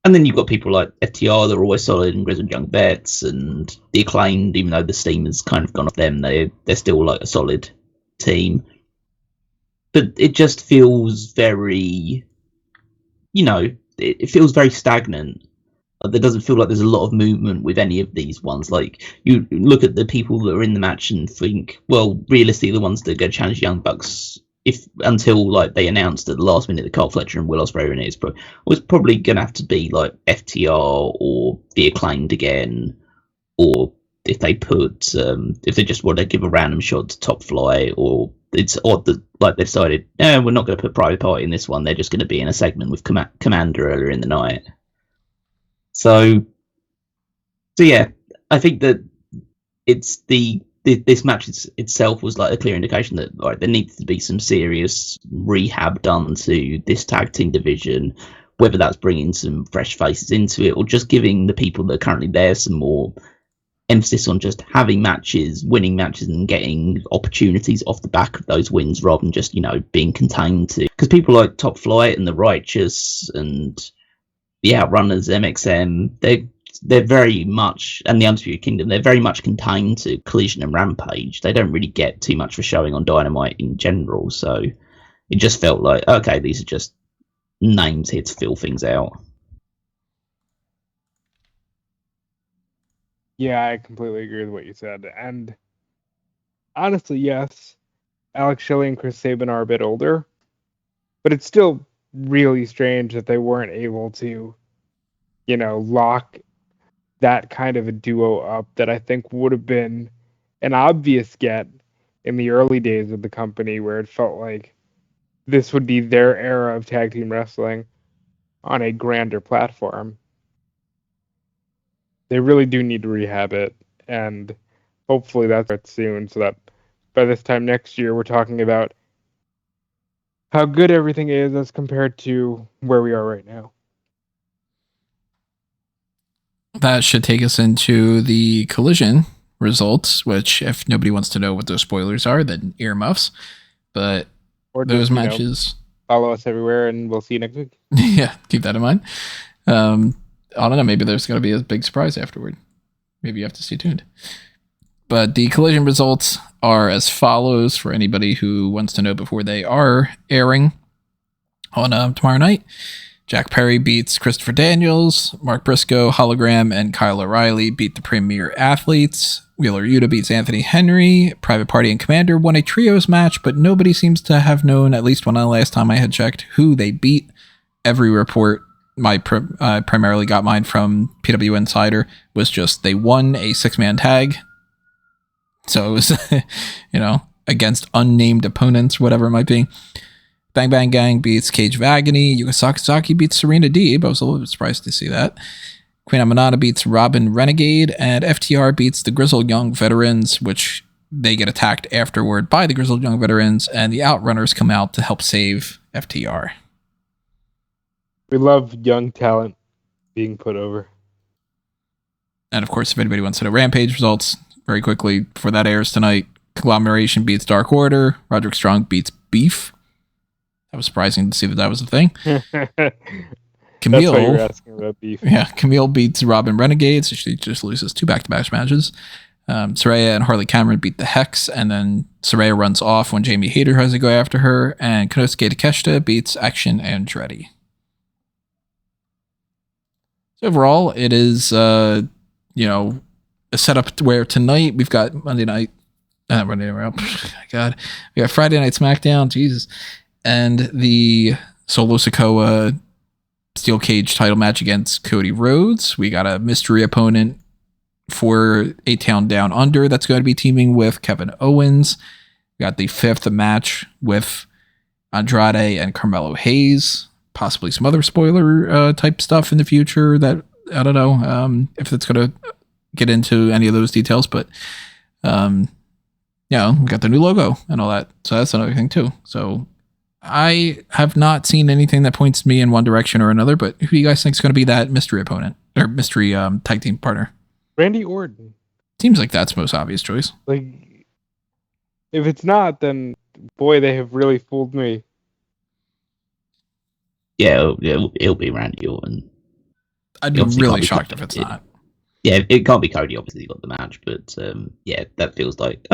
And then you've got people like FTR that are always solid, and Grizzled Young Vets, and the Acclaimed, even though the steam has kind of gone off them, they're still like a solid team. But it just feels very, it feels very stagnant. There doesn't feel like there's a lot of movement with any of these ones. Like, you look at the people that are in the match and think, well, realistically, the ones that go challenge Young Bucks, until like they announced at the last minute that Carl Fletcher and Will Ospreay in it, was probably going to have to be like FTR or the Acclaimed again, or if they just want to give a random shot to Top Flight, or it's odd that like they've decided, no, we're not going to put Private Party in this one. They're just going to be in a segment with Commander earlier in the night. So yeah, I think that it's this match itself was like a clear indication that there needs to be some serious rehab done to this tag team division, whether that's bringing some fresh faces into it or just giving the people that are currently there some more emphasis on just having matches, winning matches, and getting opportunities off the back of those wins rather than just, being contained to. Because people like Top Flight and The Righteous and the Outrunners, MXM, they're very much, and the Undisputed Kingdom, they're very much contained to Collision and Rampage. They don't really get too much for showing on Dynamite in general. So it just felt like, okay, these are just names here to fill things out. Yeah, I completely agree with what you said. And honestly, yes, Alex Shelley and Chris Sabin are a bit older, but it's still really strange that they weren't able to, lock that kind of a duo up that I think would have been an obvious get in the early days of the company, where it felt like this would be their era of tag team wrestling on a grander platform. They really do need to rehab it, and hopefully that's it soon, so that by this time next year we're talking about how good everything is as compared to where we are right now. That should take us into the Collision results, which, if nobody wants to know what those spoilers are, then earmuffs. But or those matches... follow us everywhere, and we'll see you next week. Yeah, keep that in mind. I don't know, maybe there's going to be a big surprise afterward. Maybe you have to stay tuned. But the Collision results are as follows for anybody who wants to know before they are airing on tomorrow night. Jack Perry beats Christopher Daniels. Mark Briscoe, Hologram, and Kyle O'Reilly beat the Premier Athletes. Wheeler Yuta beats Anthony Henry. Private Party and Commander won a trios match, but nobody seems to have known, at least when the last time I had checked, who they beat. Every report primarily got mine from PW Insider was just they won a 6-man tag. So it was, against unnamed opponents, whatever it might be. Bang Bang Gang beats Cage of Agony. Yuka Sakazaki beats Serena Deeb. I was a little bit surprised to see that. Queen Amanada beats Robin Renegade, and FTR beats the Grizzled Young Veterans, which they get attacked afterward by the Grizzled Young Veterans, and the Outrunners come out to help save FTR. We love young talent being put over. And of course, if anybody wants to know Rampage results, very quickly, before that airs tonight, Conglomeration beats Dark Order, Roderick Strong beats Beef. That was surprising to see that was a thing. Camille, that's why you're asking about Beef. Yeah, Camille beats Robin Renegade, so she just loses 2 back-to-back matches. Saraya and Harley Cameron beat the Hex, and then Saraya runs off when Jamie Hayter has to go after her, and Konosuke Takeshita beats Action Andretti. So overall, it is, a setup where tonight we've got Monday night, oh God, we got Friday night SmackDown, Jesus, and the Solo Sikoa Steel Cage title match against Cody Rhodes. We got a mystery opponent for A-Town Down Under that's going to be teaming with Kevin Owens. We got the 5th match with Andrade and Carmelo Hayes. Possibly some other spoiler type stuff in the future that I don't know if it's going to get into any of those details, but we got the new logo and all that, so that's another thing too. So I have not seen anything that points me in one direction or another, but who do you guys think is going to be that mystery opponent or mystery tag team partner? Randy Orton. Seems like that's the most obvious choice. Like, if it's not, then boy, they have really fooled me. Yeah, it'll be Randy Orton. I'd be really shocked if it's not. Yeah, it can't be Cody, obviously, he got the match, but that feels like,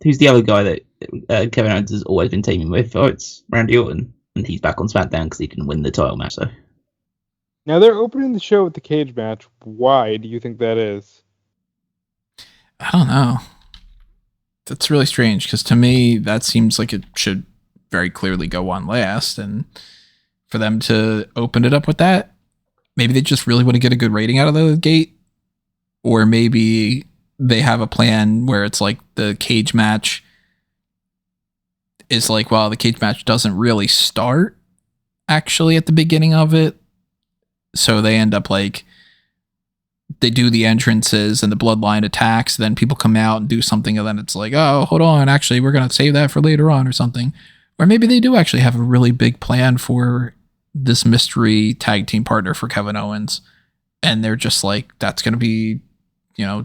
who's the other guy that Kevin Owens has always been teaming with? Oh, it's Randy Orton, and he's back on SmackDown because he can win the title match, so. Now, they're opening the show with the cage match. Why do you think that is? I don't know. That's really strange, because to me, that seems like it should very clearly go on last, and for them to open it up with that, maybe they just really want to get a good rating out of the gate. Or maybe they have a plan where it's like the cage match is like, well, the cage match doesn't really start actually at the beginning of it. So they end up like, they do the entrances and the bloodline attacks. Then people come out and do something. And then it's like, oh, hold on. Actually, we're going to save that for later on or something. Or maybe they do actually have a really big plan for this mystery tag team partner for Kevin Owens. And they're just like, that's going to be,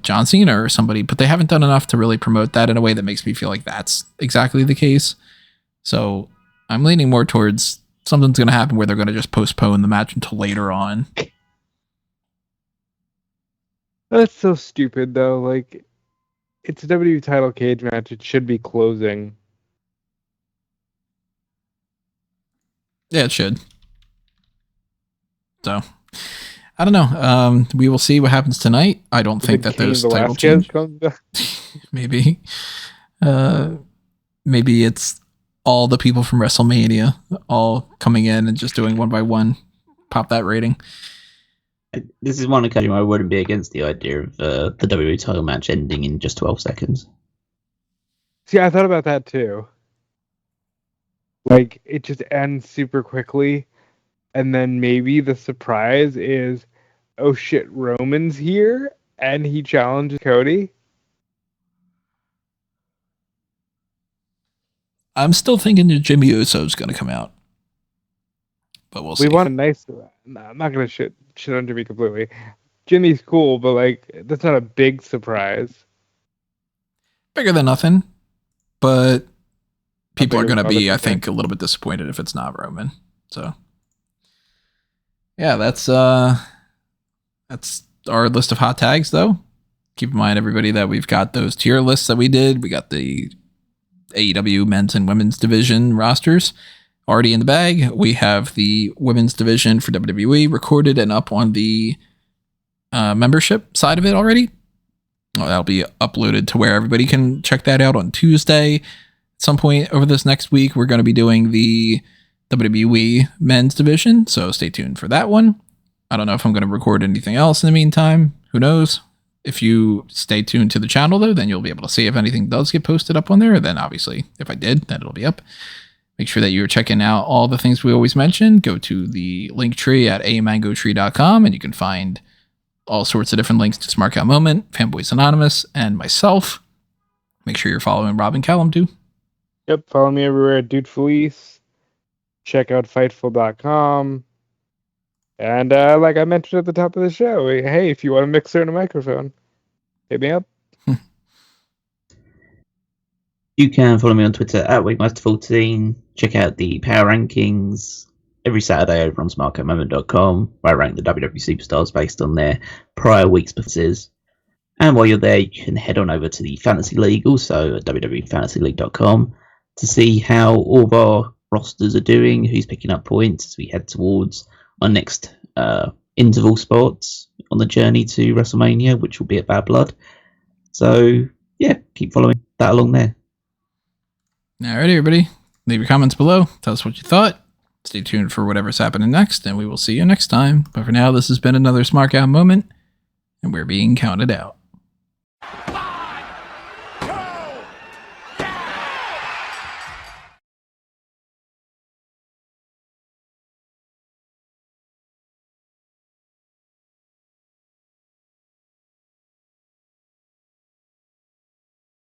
John Cena or somebody, but they haven't done enough to really promote that in a way that makes me feel like that's exactly the case. So I'm leaning more towards something's going to happen where they're going to just postpone the match until later on. That's so stupid, though. Like, it's a WWE title cage match. It should be closing. Yeah, it should. So, I don't know. We will see what happens tonight. I don't think that those title change. Maybe. Maybe it's all the people from WrestleMania all coming in and just doing one by one. Pop that rating. This is one occasion where I wouldn't be against the idea of the WWE title match ending in just 12 seconds. See, I thought about that too. Like, it just ends super quickly. And then maybe the surprise is, oh shit, Roman's here, and he challenges Cody. I'm still thinking that Jimmy Uso's going to come out. But we'll see. We want a nice... No, I'm not going to shit on Jimmy completely. Jimmy's cool, but like, that's not a big surprise. Bigger than nothing. But people are going to be, I think, a little bit disappointed if it's not Roman. So... yeah, that's our list of hot tags, though. Keep in mind, everybody, that we've got those tier lists that we did. We got the AEW men's and women's division rosters already in the bag. We have the women's division for WWE recorded and up on the membership side of it already. Well, that'll be uploaded to where everybody can check that out on Tuesday. At some point over this next week, we're going to be doing the WWE men's division, so stay tuned for that one. I don't know if I'm going to record anything else in the meantime. Who knows? If you stay tuned to the channel, though, then you'll be able to see if anything does get posted up on there. Then, obviously, if I did, then it'll be up. Make sure that you're checking out all the things we always mention. Go to the link tree at amangotree.com, and you can find all sorts of different links to Smark Out Moment, Fanboys Anonymous, and myself. Make sure you're following Rob and Callum too. Yep, follow me everywhere at Dude Felice. Check out Fightful.com. And like I mentioned at the top of the show, hey, if you want a mixer and a microphone, hit me up. You can follow me on Twitter at Wigmaster14. Check out the Power Rankings every Saturday over on smarkoutmoment.com, where I rank the WWE superstars based on their prior week's performances. And while you're there, you can head on over to the Fantasy League, also at WWEFantasyLeague.com, to see how all of our rosters are doing, who's picking up points as we head towards our next interval spots on the journey to WrestleMania, which will be at Bad Blood. So, yeah, keep following that along there. Alright, everybody. Leave your comments below. Tell us what you thought. Stay tuned for whatever's happening next, and we will see you next time. But for now, this has been another Smark Out Moment, and we're being counted out.